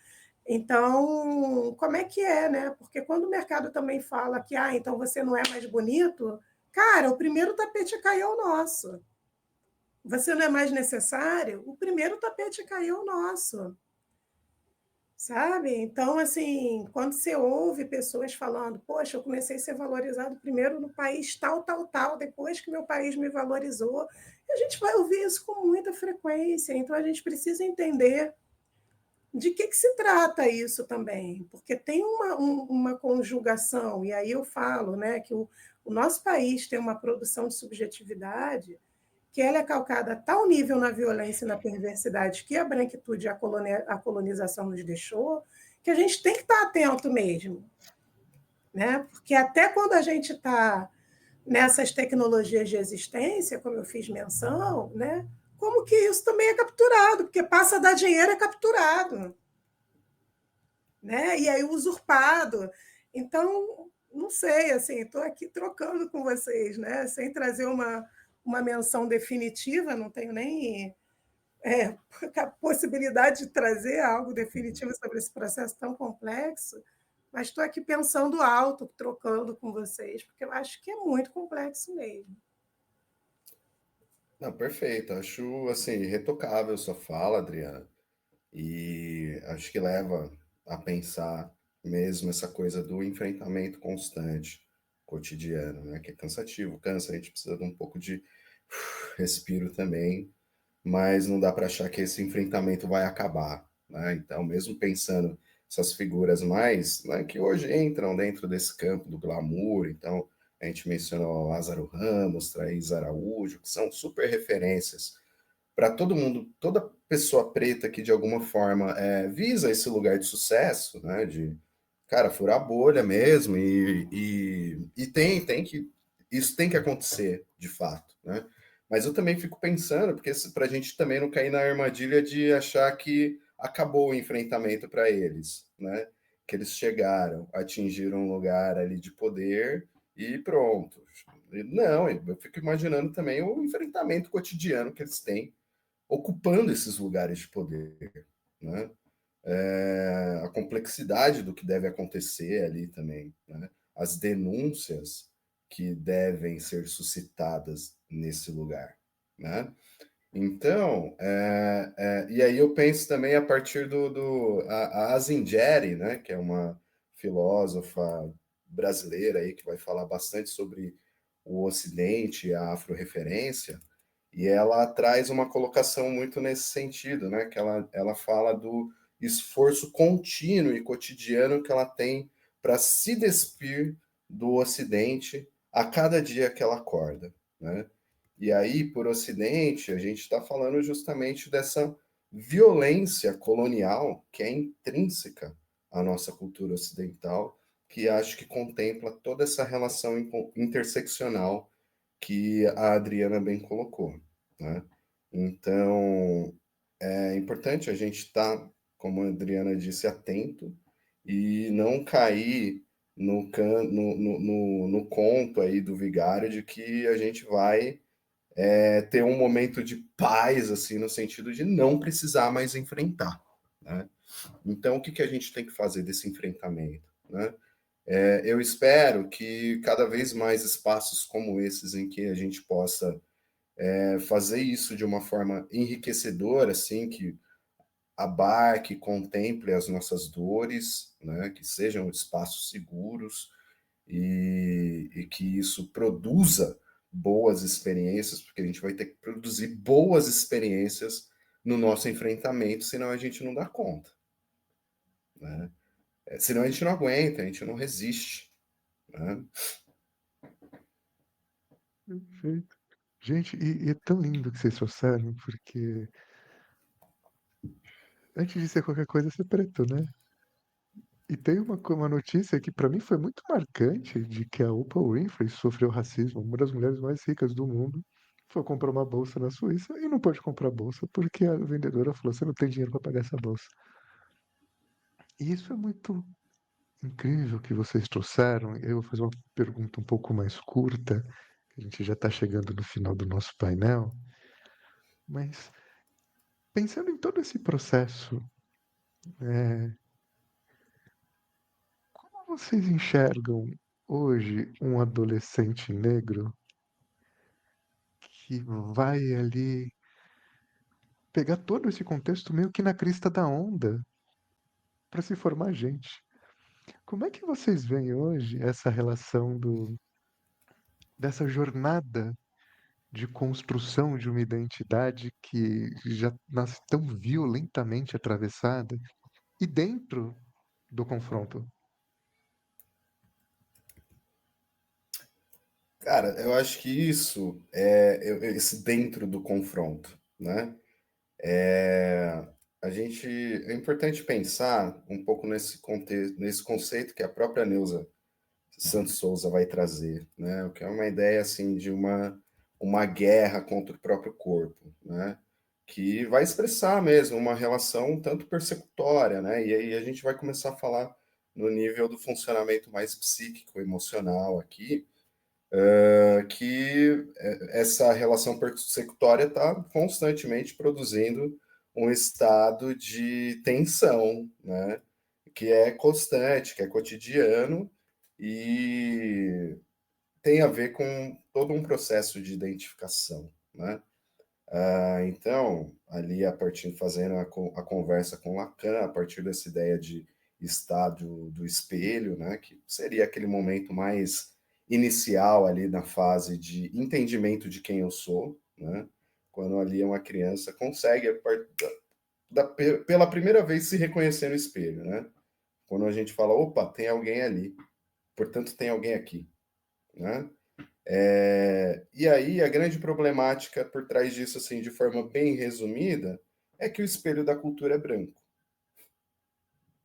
S2: Então, como é que é, né? Porque quando o mercado também fala que, então você não é mais bonito, cara, o primeiro tapete a cair é o nosso. Você não é mais necessário, o primeiro tapete a cair é o nosso. Sabe? Então, assim, quando você ouve pessoas falando, poxa, eu comecei a ser valorizado primeiro no país tal, tal, tal, depois que meu país me valorizou, a gente vai ouvir isso com muita frequência. Então, a gente precisa entender de que se trata isso também? Porque tem uma conjugação, e aí eu falo, né, que o nosso país tem uma produção de subjetividade que ela é calcada a tal nível na violência e na perversidade que a branquitude e a colonização nos deixou, que a gente tem que estar atento mesmo, né? Porque até quando a gente está nessas tecnologias de existência, como eu fiz menção, né? Como que isso também é capturado, porque passa a dar dinheiro é capturado, né? E aí usurpado. Então, não sei, assim, estou aqui trocando com vocês, né? Sem trazer uma menção definitiva, não tenho nem a possibilidade de trazer algo definitivo sobre esse processo tão complexo, mas estou aqui pensando alto, trocando com vocês, porque eu acho que é muito complexo mesmo.
S3: Não, perfeito. Acho, assim, irretocável sua fala, Adriana. E acho que leva a pensar mesmo essa coisa do enfrentamento constante, cotidiano, né? Que é cansativo, cansa, a gente precisa de um pouco de respiro também, mas não dá para achar que esse enfrentamento vai acabar, né? Então, mesmo pensando essas figuras mais, né, que hoje entram dentro desse campo do glamour, então a gente mencionou Lázaro Ramos, Thaís Araújo, que são super referências para todo mundo, toda pessoa preta que de alguma forma visa esse lugar de sucesso, né? De cara furar a bolha mesmo e tem que isso tem que acontecer de fato, né? Mas eu também fico pensando porque para a gente também não cair na armadilha de achar que acabou o enfrentamento para eles, né? Que eles chegaram, atingiram um lugar ali de poder e pronto. Não, eu fico imaginando também o enfrentamento cotidiano que eles têm ocupando esses lugares de poder, né? A complexidade do que deve acontecer ali também, né? As denúncias que devem ser suscitadas nesse lugar, né? Então, e aí eu penso também a partir a Zingeri, né, que é uma filósofa brasileira aí que vai falar bastante sobre o Ocidente e a afro-referência, e ela traz uma colocação muito nesse sentido, né, que ela fala do esforço contínuo e cotidiano que ela tem para se despir do Ocidente a cada dia que ela acorda, né? E aí, por Ocidente, a gente está falando justamente dessa violência colonial que é intrínseca à nossa cultura ocidental, que acho que contempla toda essa relação interseccional que a Adriana bem colocou, né? Então, é importante a gente estar, como a Adriana disse, atento e não cair no conto aí do vigário de que a gente vai ter um momento de paz, assim, no sentido de não precisar mais enfrentar, né? Então, o que, que a gente tem que fazer desse enfrentamento, né? Eu espero que cada vez mais espaços como esses em que a gente possa fazer isso de uma forma enriquecedora, assim, que abarque, contemple as nossas dores, né? Que sejam espaços seguros e que isso produza boas experiências, porque a gente vai ter que produzir boas experiências no nosso enfrentamento, senão a gente não dá conta, né? Senão a gente não aguenta, a gente não resiste, né?
S1: Perfeito. Gente, e é tão lindo que vocês trouxeram, porque antes de ser qualquer coisa, ser preto, né? E tem uma notícia que para mim foi muito marcante de que a Oprah Winfrey sofreu racismo, uma das mulheres mais ricas do mundo, foi comprar uma bolsa na Suíça e não pôde comprar a bolsa porque a vendedora falou: você não tem dinheiro para pagar essa bolsa. E isso é muito incrível que vocês trouxeram. Eu vou fazer uma pergunta um pouco mais curta, que a gente já está chegando no final do nosso painel, mas pensando em todo esse processo, é, como vocês enxergam hoje um adolescente negro que vai ali pegar todo esse contexto meio que na crista da onda para se formar gente? Como é que vocês veem hoje essa relação dessa jornada de construção de uma identidade que já nasce tão violentamente atravessada? e dentro do confronto?
S3: Cara, eu acho que isso esse dentro do confronto, né? É, é importante pensar um pouco nesse contexto, nesse conceito que a própria Neuza Santos Souza vai trazer, né? O que é uma ideia assim de uma guerra contra o próprio corpo, né? Que vai expressar mesmo uma relação tanto persecutória, né? E aí a gente vai começar a falar no nível do funcionamento mais psíquico, emocional aqui, que essa relação persecutória está constantemente produzindo um estado de tensão, né? Que é constante, que é cotidiano e tem a ver com todo um processo de identificação, né? Então, ali a partir fazendo a conversa com Lacan, a partir dessa ideia de estado do espelho, né, que seria aquele momento mais inicial ali na fase de entendimento de quem eu sou, né? Quando ali uma criança consegue pela primeira vez se reconhecer no espelho, né? Quando a gente fala, opa, tem alguém ali, portanto tem alguém aqui, né? E aí a grande problemática por trás disso, assim, de forma bem resumida, é que o espelho da cultura é branco,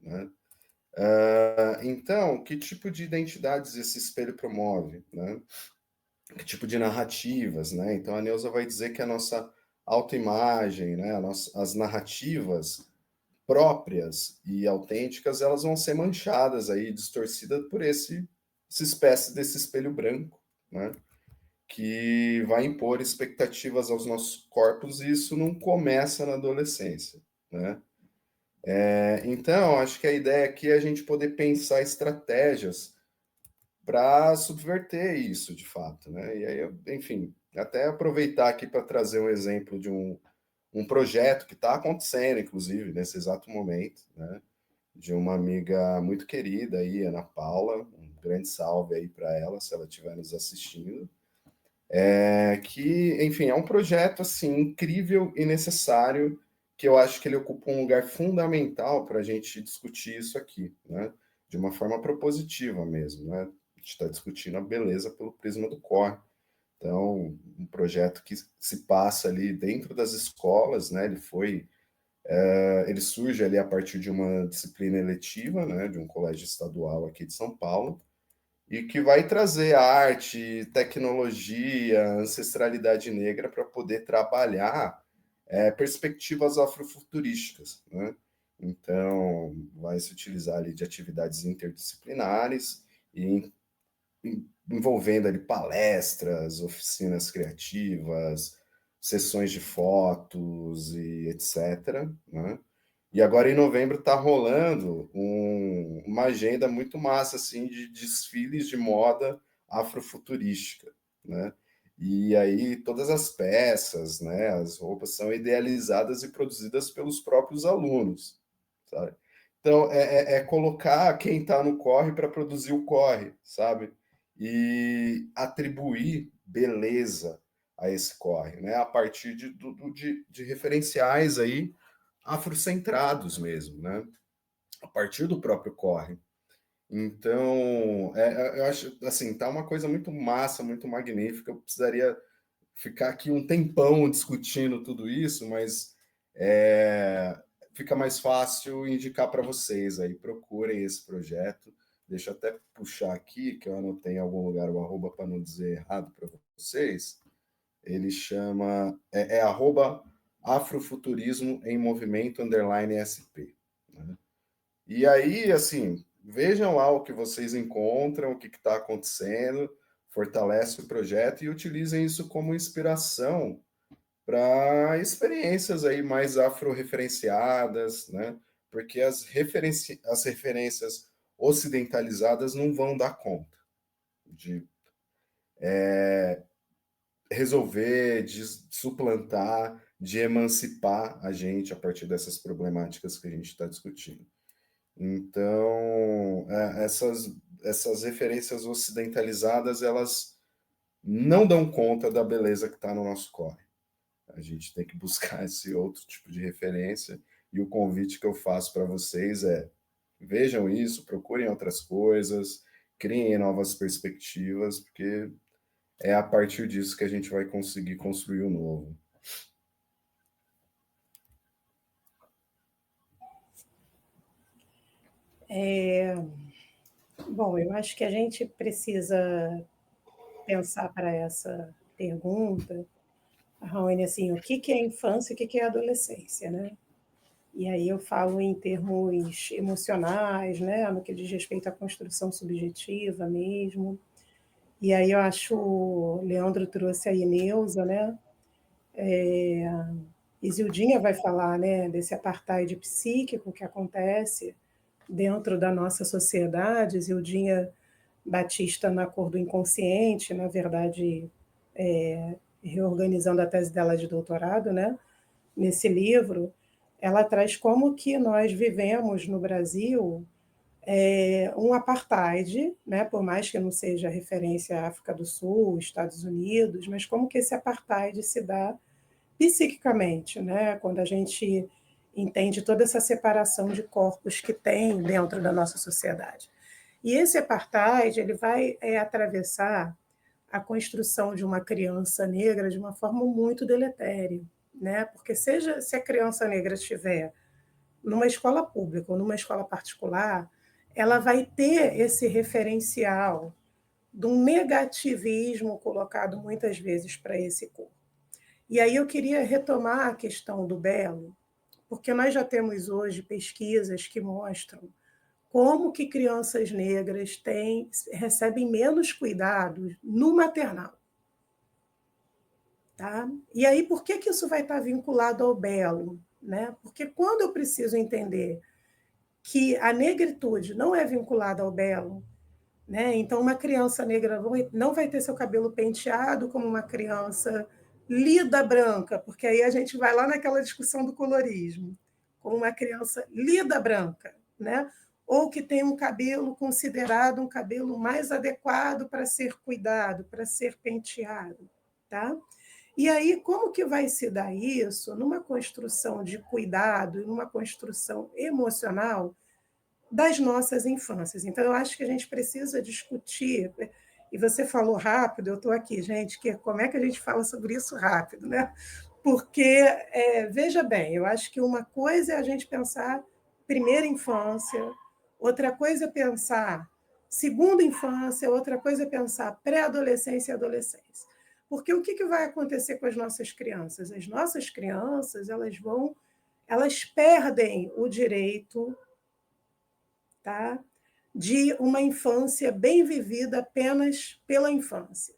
S3: né? Então, que tipo de identidades esse espelho promove, né? Que tipo de narrativas, né? Então a Neuza vai dizer que a nossa autoimagem, né? As narrativas próprias e autênticas, elas vão ser manchadas aí, distorcidas por essa espécie desse espelho branco, né? Que vai impor expectativas aos nossos corpos e isso não começa na adolescência, né? Então, acho que a ideia aqui é a gente poder pensar estratégias para subverter isso, de fato, né? E aí, enfim, até aproveitar aqui para trazer um exemplo de um projeto que está acontecendo, inclusive, nesse exato momento, né? De uma amiga muito querida aí, Ana Paula, um grande salve aí para ela, se ela estiver nos assistindo, que, enfim, é um projeto assim incrível e necessário que eu acho que ele ocupa um lugar fundamental para a gente discutir isso aqui, né? De uma forma propositiva mesmo, né? A gente está discutindo a beleza pelo prisma do corre. Então, um projeto que se passa ali dentro das escolas, né? Ele surge ali a partir de uma disciplina eletiva, né? De um colégio estadual aqui de São Paulo e que vai trazer arte, tecnologia, ancestralidade negra para poder trabalhar perspectivas afrofuturísticas, né? Então, vai se utilizar ali de atividades interdisciplinares e envolvendo ali palestras, oficinas criativas, sessões de fotos e etc., né? E agora em novembro está rolando uma agenda muito massa assim de desfiles de moda afrofuturística, né? E aí todas as peças, né, as roupas são idealizadas e produzidas pelos próprios alunos, sabe? Então é colocar quem está no corre para produzir o corre, sabe? E atribuir beleza a esse corre, né? A partir de referenciais aí afrocentrados mesmo, né? A partir do próprio corre. Então, eu acho assim, tá uma coisa muito massa, muito magnífica. Eu precisaria ficar aqui um tempão discutindo tudo isso, mas fica mais fácil indicar para vocês aí. Procurem esse projeto. Deixa eu até puxar aqui, que eu anotei em algum lugar o arroba para não dizer errado para vocês. Ele chama arroba Afrofuturismo em Movimento _SP. Né? E aí, assim, vejam lá o que vocês encontram, o que está acontecendo, fortalece o projeto e utilizem isso como inspiração para experiências aí mais afro-referenciadas, né? Porque as referências ocidentalizadas não vão dar conta de resolver, de suplantar, de emancipar a gente a partir dessas problemáticas que a gente está discutindo. Então, essas referências ocidentalizadas, elas não dão conta da beleza que está no nosso corre. A gente tem que buscar esse outro tipo de referência E o convite que eu faço para vocês é: vejam isso, procurem outras coisas, criem novas perspectivas, porque é a partir disso que a gente vai conseguir construir o novo.
S2: Bom, eu acho que a gente precisa pensar para essa pergunta, Raoni, assim, o que é infância e o que é adolescência, né? E aí eu falo em termos emocionais, né, no que diz respeito à construção subjetiva mesmo. E aí eu acho, o Leandro trouxe aí Neuza, né? Isildinha vai falar, né, desse apartheid psíquico que acontece dentro da nossa sociedade. Isildinha Batista na Cor do Inconsciente, na verdade, reorganizando a tese dela de doutorado, né? Nesse livro, ela traz como que nós vivemos no Brasil um apartheid, né? Por mais que não seja referência à África do Sul, Estados Unidos, mas como que esse apartheid se dá psiquicamente, né? Quando a gente entende toda essa separação de corpos que tem dentro da nossa sociedade. E esse apartheid ele vai atravessar a construção de uma criança negra de uma forma muito deletéria, né? Porque seja se a criança negra estiver numa escola pública ou numa escola particular, ela vai ter esse referencial de um negativismo colocado muitas vezes para esse corpo. E aí eu queria retomar a questão do belo, porque nós já temos hoje pesquisas que mostram como que crianças negras recebem menos cuidados no maternal. Tá? E aí, por que isso vai estar vinculado ao belo? Né? Porque quando eu preciso entender que a negritude não é vinculada ao belo, né? Então uma criança negra não vai ter seu cabelo penteado como uma criança lida branca, porque aí a gente vai lá naquela discussão do colorismo, como uma criança lida branca, né? Ou que tem um cabelo considerado um cabelo mais adequado para ser cuidado, para ser penteado, tá? E aí, como que vai se dar isso numa construção de cuidado e numa construção emocional das nossas infâncias? Então, eu acho que a gente precisa discutir, e você falou rápido, eu estou aqui, gente, como é que a gente fala sobre isso rápido, né? Porque, veja bem, eu acho que uma coisa é a gente pensar primeira infância, outra coisa é pensar segunda infância, outra coisa é pensar pré-adolescência e adolescência. Porque o que vai acontecer com as nossas crianças? As nossas crianças, elas perdem o direito, tá, de uma infância bem vivida apenas pela infância.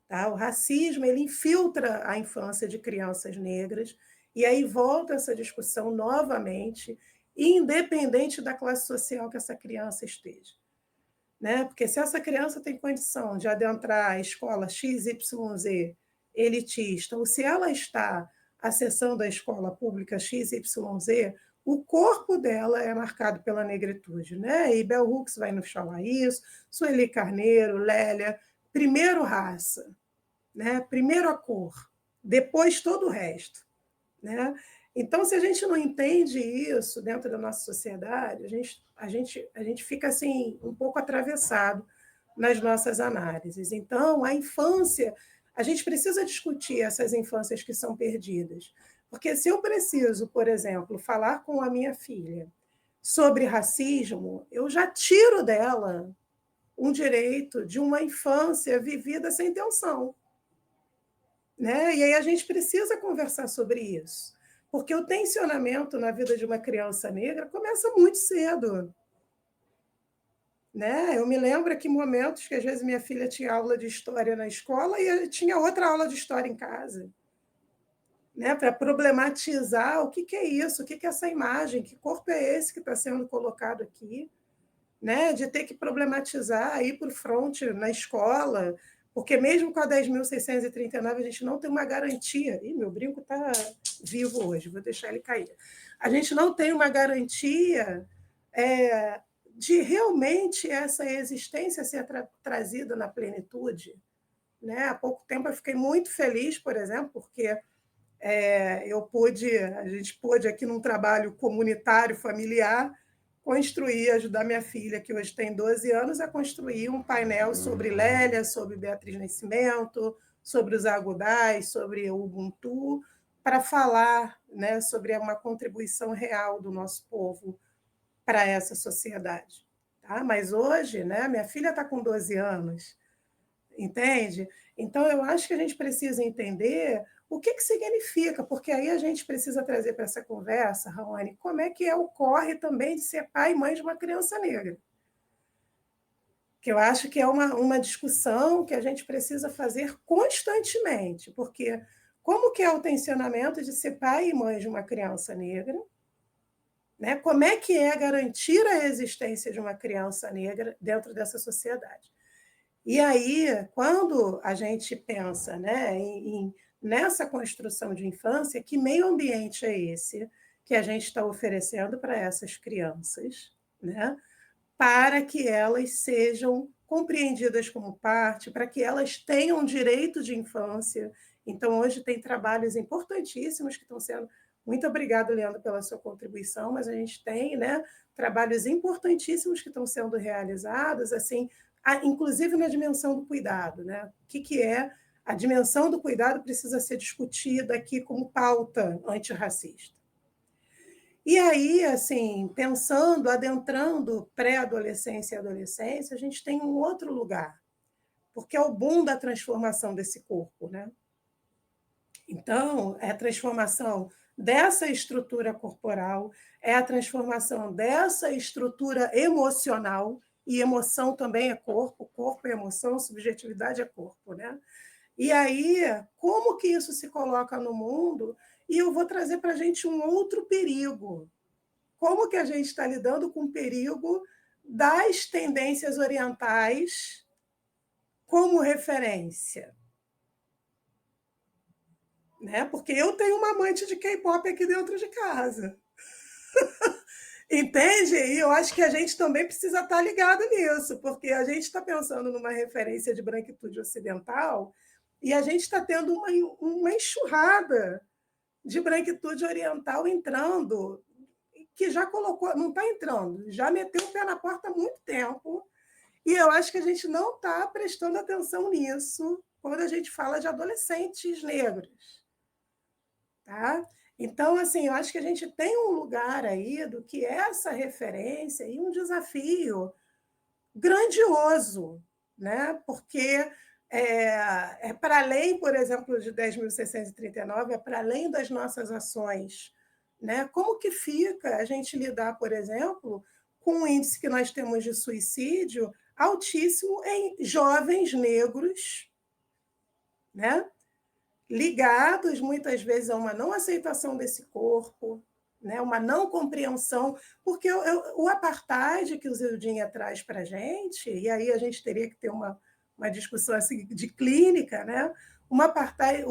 S2: Tá? O racismo ele infiltra a infância de crianças negras, e aí volta essa discussão novamente, independente da classe social que essa criança esteja. Né? Porque se essa criança tem condição de adentrar a escola XYZ elitista, ou se ela está acessando a escola pública XYZ, o corpo dela é marcado pela negritude. Né? E Bell Hooks vai nos falar isso, Sueli Carneiro, Lélia, primeiro raça, né? Primeiro a cor, depois todo o resto. Né? Então, se a gente não entende isso dentro da nossa sociedade, a gente fica assim um pouco atravessado nas nossas análises. Então, a infância, a gente precisa discutir essas infâncias que são perdidas. Porque se eu preciso, por exemplo, falar com a minha filha sobre racismo, eu já tiro dela um direito de uma infância vivida sem tensão. Né? E aí a gente precisa conversar sobre isso, porque o tensionamento na vida de uma criança negra começa muito cedo. Né? Eu me lembro que momentos que às vezes minha filha tinha aula de história na escola e tinha outra aula de história em casa. Né? Para problematizar o que é isso, o que é essa imagem, que corpo é esse que está sendo colocado aqui. Né? De ter que problematizar, ir para o front na escola, porque mesmo com a 10.639 a gente não tem uma garantia. Ih, meu brinco está vivo hoje, vou deixar ele cair. A gente não tem uma garantia de realmente essa existência ser trazida na plenitude. Né? Há pouco tempo eu fiquei muito feliz, por exemplo, porque a gente pôde aqui num trabalho comunitário, familiar, ajudar minha filha, que hoje tem 12 anos, a construir um painel sobre Lélia, sobre Beatriz Nascimento, sobre os agudais, sobre o Ubuntu, para falar, né, sobre uma contribuição real do nosso povo para essa sociedade. Tá? Mas hoje, né, minha filha está com 12 anos, entende? Então, eu acho que a gente precisa entender o que significa, porque aí a gente precisa trazer para essa conversa, Raoni, como é que o corre também de ser pai e mãe de uma criança negra. Que eu acho que é uma discussão que a gente precisa fazer constantemente, porque como que é o tensionamento de ser pai e mãe de uma criança negra, né? Como é que é garantir a existência de uma criança negra dentro dessa sociedade? E aí, quando a gente pensa, né, nessa construção de infância, que meio ambiente é esse que a gente está oferecendo para essas crianças, né, para que elas sejam compreendidas como parte, para que elas tenham direito de infância. Então, hoje tem trabalhos importantíssimos que estão sendo... Muito obrigada, Leandro, pela sua contribuição, mas a gente tem, né, trabalhos importantíssimos que estão sendo realizados, assim, inclusive na dimensão do cuidado. Né? O que é a dimensão do cuidado precisa ser discutida aqui como pauta antirracista. E aí, assim, pensando, adentrando pré-adolescência e adolescência, a gente tem um outro lugar, porque é o boom da transformação desse corpo. Né? Então, é a transformação dessa estrutura corporal, é a transformação dessa estrutura emocional, e emoção também é corpo é emoção, subjetividade é corpo. Né? E aí, como que isso se coloca no mundo? E eu vou trazer para a gente um outro perigo. Como que a gente está lidando com o perigo das tendências orientais como referência? Né? Porque eu tenho uma amante de K-pop aqui dentro de casa. Entende? E eu acho que a gente também precisa estar ligado nisso, porque a gente está pensando numa referência de branquitude ocidental e a gente está tendo uma enxurrada de branquitude oriental entrando, que já colocou, não está entrando, já meteu o pé na porta há muito tempo, e eu acho que a gente não está prestando atenção nisso quando a gente fala de adolescentes negros. Tá? Então, assim, eu acho que a gente tem um lugar aí do que é essa referência e um desafio grandioso, né? Porque é para além, por exemplo, de 10.639, é para além das nossas ações. Né? Como que fica a gente lidar, por exemplo, com um índice que nós temos de suicídio altíssimo em jovens negros, né? Ligados muitas vezes a uma não aceitação desse corpo, né? Uma não compreensão, porque o apartheid que o Zildinha traz para a gente, e aí a gente teria que ter uma discussão assim, de clínica, né? O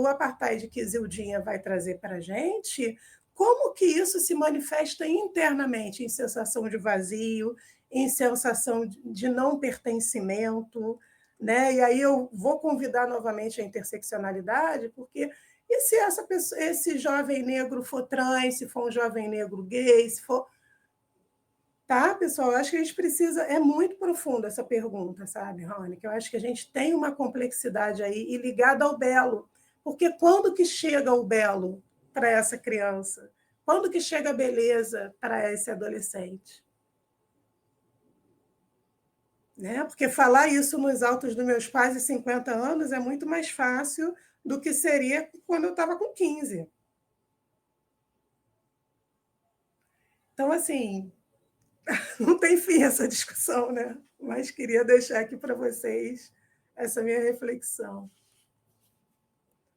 S2: apartheid que Zildinha vai trazer para a gente, como que isso se manifesta internamente em sensação de vazio, em sensação de não pertencimento, né? E aí eu vou convidar novamente a interseccionalidade, porque e se esse jovem negro for trans, se for um jovem negro gay, se for... Tá, pessoal? Eu acho que a gente precisa... É muito profunda essa pergunta, sabe, Rony? Que eu acho que a gente tem uma complexidade aí e ligada ao belo. Porque quando que chega o belo para essa criança? Quando que chega a beleza para esse adolescente? Né? Porque falar isso nos altos dos meus quase 50 anos é muito mais fácil do que seria quando eu estava com 15. Então, assim, não tem fim essa discussão, né? Mas queria deixar aqui para vocês essa minha reflexão.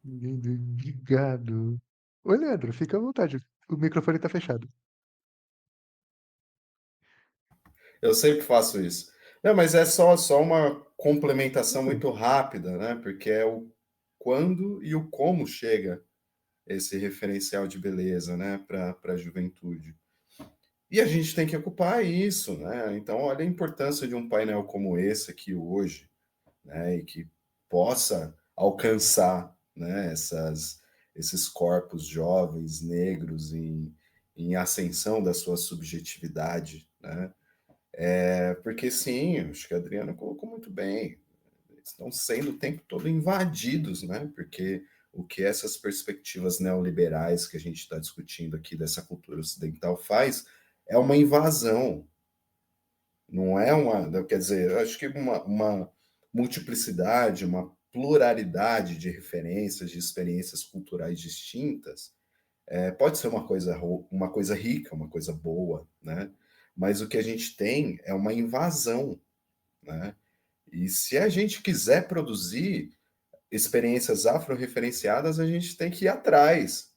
S1: Obrigado. Oi, Leandro, fica à vontade. O microfone está fechado.
S3: Eu sempre faço isso. Não, mas é só uma complementação muito rápida, né? Porque é o quando e o como chega esse referencial de beleza, né, para a juventude. E a gente tem que ocupar isso, né? Então, olha a importância de um painel como esse aqui hoje, né, e que possa alcançar, né, esses corpos jovens, negros, em ascensão da sua subjetividade, né? Porque sim, acho que a Adriana colocou muito bem, estão sendo o tempo todo invadidos, né? Porque o que essas perspectivas neoliberais que a gente está discutindo aqui dessa cultura ocidental faz é uma invasão, não é uma, quer dizer, eu acho que uma multiplicidade, uma pluralidade de referências, de experiências culturais distintas, pode ser uma coisa rica, uma coisa boa, né? Mas o que a gente tem é uma invasão, né? E se a gente quiser produzir experiências afro-referenciadas, a gente tem que ir atrás,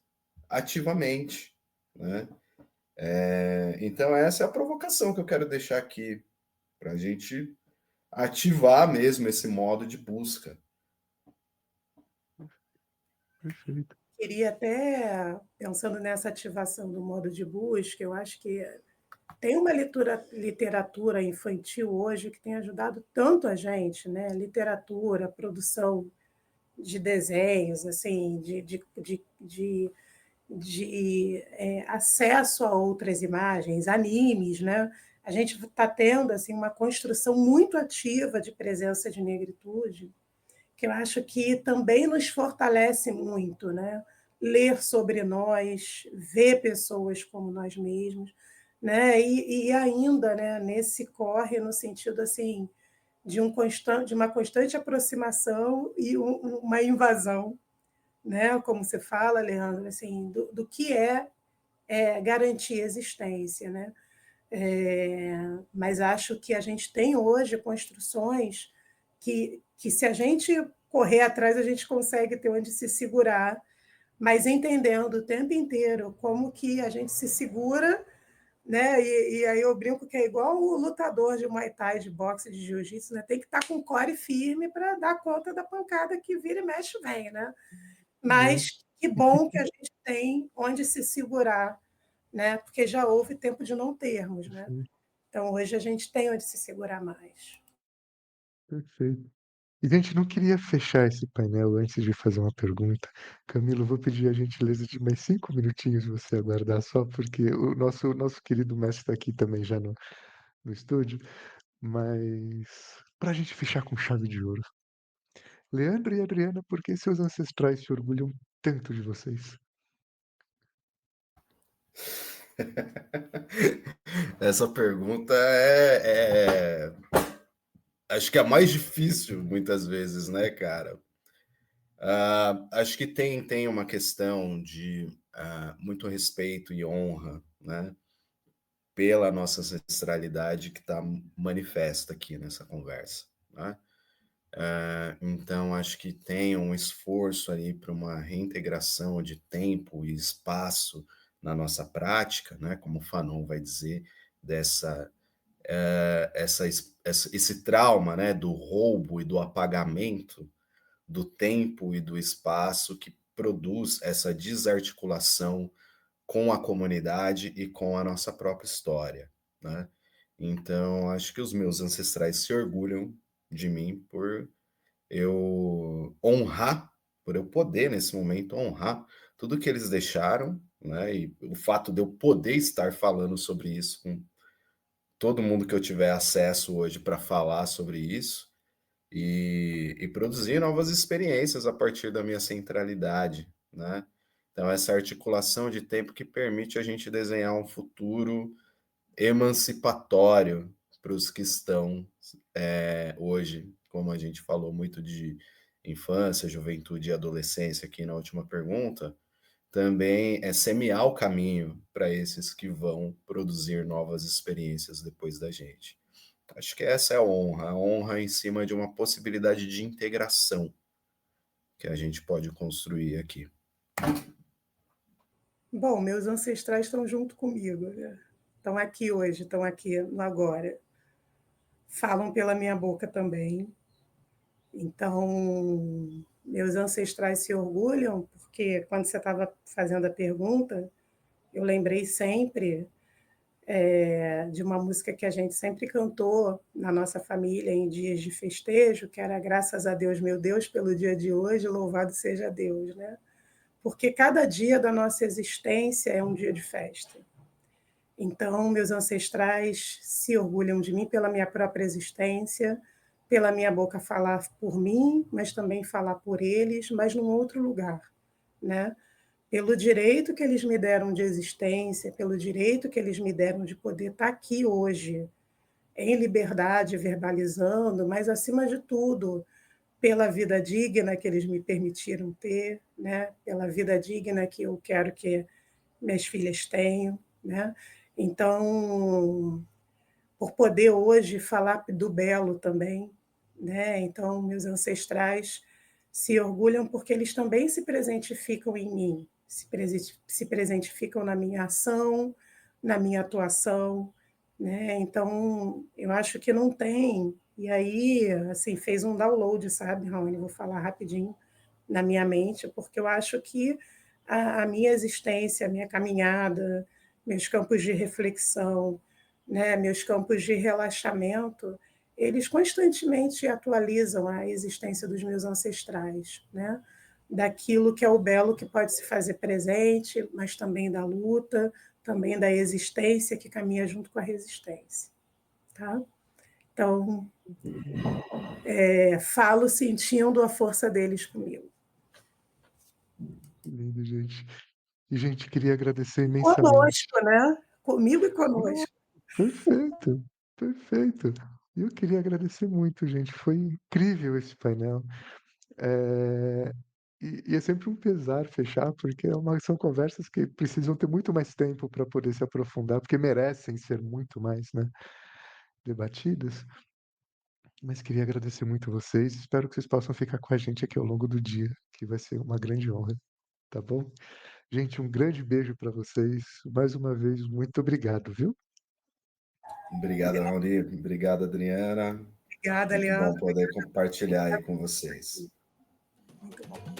S3: ativamente, né? Então, essa é a provocação que eu quero deixar aqui, para a gente ativar mesmo esse modo de busca.
S1: Perfeito.
S2: Queria até, pensando nessa ativação do modo de busca, eu acho que tem uma literatura infantil hoje que tem ajudado tanto a gente, né? Literatura, produção de desenhos, assim, acesso a outras imagens, animes, né? A gente está tendo assim uma construção muito ativa de presença de negritude, que eu acho que também nos fortalece muito, né? Ler sobre nós, ver pessoas como nós mesmos, né? E ainda, né, nesse corre no sentido assim de uma constante aproximação e uma invasão, né? Como você fala, Leandro, assim, do que garantir a existência, né? Mas acho que a gente tem hoje construções que se a gente correr atrás, a gente consegue ter onde se segurar, mas entendendo o tempo inteiro como que a gente se segura, né? E aí eu brinco que é igual o lutador de Muay Thai, de boxe, de jiu-jitsu, né? Tem que estar com o core firme para dar conta da pancada que vira e mexe vem, né?
S1: Né?
S2: Mas que bom que a gente tem onde se segurar, né? Porque já houve tempo de não termos, né?
S1: Perfeito.
S2: Então hoje a gente tem onde se segurar mais.
S1: Perfeito. E a gente não queria fechar esse painel antes de fazer uma pergunta. Camilo, vou pedir a gentileza de mais 5 minutinhos você aguardar só, porque o nosso querido mestre está aqui também já no estúdio, mas para a gente fechar com chave de ouro. Leandro e Adriana, por que seus ancestrais se orgulham tanto de vocês?
S3: Essa pergunta acho que é a mais difícil muitas vezes, né, cara? Acho que tem uma questão de muito respeito e honra, né, pela nossa ancestralidade que está manifesta aqui nessa conversa, né? Então, acho que tem um esforço aí para uma reintegração de tempo e espaço na nossa prática, né? Como o Fanon vai dizer, dessa, esse trauma, né? Do roubo e do apagamento do tempo e do espaço que produz essa desarticulação com a comunidade e com a nossa própria história, né? Então, acho que os meus ancestrais se orgulham de mim por eu honrar, por eu poder nesse momento honrar tudo que eles deixaram, né? E o fato de eu poder estar falando sobre isso com todo mundo que eu tiver acesso hoje para falar sobre isso e produzir novas experiências a partir da minha centralidade, né? Então, essa articulação de tempo que permite a gente desenhar um futuro emancipatório para os que estão hoje, como a gente falou muito de infância, juventude e adolescência aqui na última pergunta, também é semear o caminho para esses que vão produzir novas experiências depois da gente. Acho que essa é a honra em cima de uma possibilidade de integração que a gente pode construir aqui.
S2: Bom, meus ancestrais estão junto comigo, né? Estão aqui hoje, estão aqui no agora. Falam pela minha boca também. Então, meus ancestrais se orgulham, porque quando você estava fazendo a pergunta, eu lembrei sempre de uma música que a gente sempre cantou na nossa família em dias de festejo, que era Graças a Deus, meu Deus, pelo dia de hoje, louvado seja Deus, né? porque cada dia da nossa existência é um dia de festa. Então, meus ancestrais se orgulham de mim pela minha própria existência, pela minha boca falar por mim, mas também falar por eles, mas num outro lugar, né? Pelo direito que eles me deram de existência, pelo direito que eles me deram de poder estar aqui hoje, em liberdade, verbalizando, mas, acima de tudo, pela vida digna que eles me permitiram ter, né? Pela vida digna que eu quero que minhas filhas tenham, né? Então, por poder hoje falar do belo também, né? Então, meus ancestrais se orgulham porque eles também se presentificam em mim, se presentificam na minha ação, na minha atuação, né? Então, eu acho que não tem. E aí, assim, fez um download, sabe, Raoni? Vou falar rapidinho na minha mente, porque eu acho que a minha existência, a minha caminhada, meus campos de reflexão, né, meus campos de relaxamento, eles constantemente atualizam a existência dos meus ancestrais, né? Daquilo que é o belo que pode se fazer presente, mas também da luta, também da existência que caminha junto com a resistência. Tá? Então, falo sentindo a força deles comigo.
S1: Lindo, gente. E, gente, queria agradecer imensamente.
S2: Conosco, né? Comigo e
S1: Oh,
S2: conosco.
S1: perfeito, perfeito. E eu queria agradecer muito, gente. Foi incrível esse painel. Eh, e é sempre um pesar fechar, porque são conversas que precisam ter muito mais tempo para poder se aprofundar, porque merecem ser muito mais, né, debatidas. Mas queria agradecer muito vocês. Espero que vocês possam ficar com a gente aqui ao longo do dia, que vai ser uma grande honra, tá bom? Gente, um grande beijo para vocês. Mais uma vez, muito obrigado, viu?
S3: Obrigado, Raoni. Obrigado, Adriana.
S2: Obrigada,
S3: Muito bom
S2: Leandro.
S3: poder compartilhar aí com vocês.
S2: Muito bom.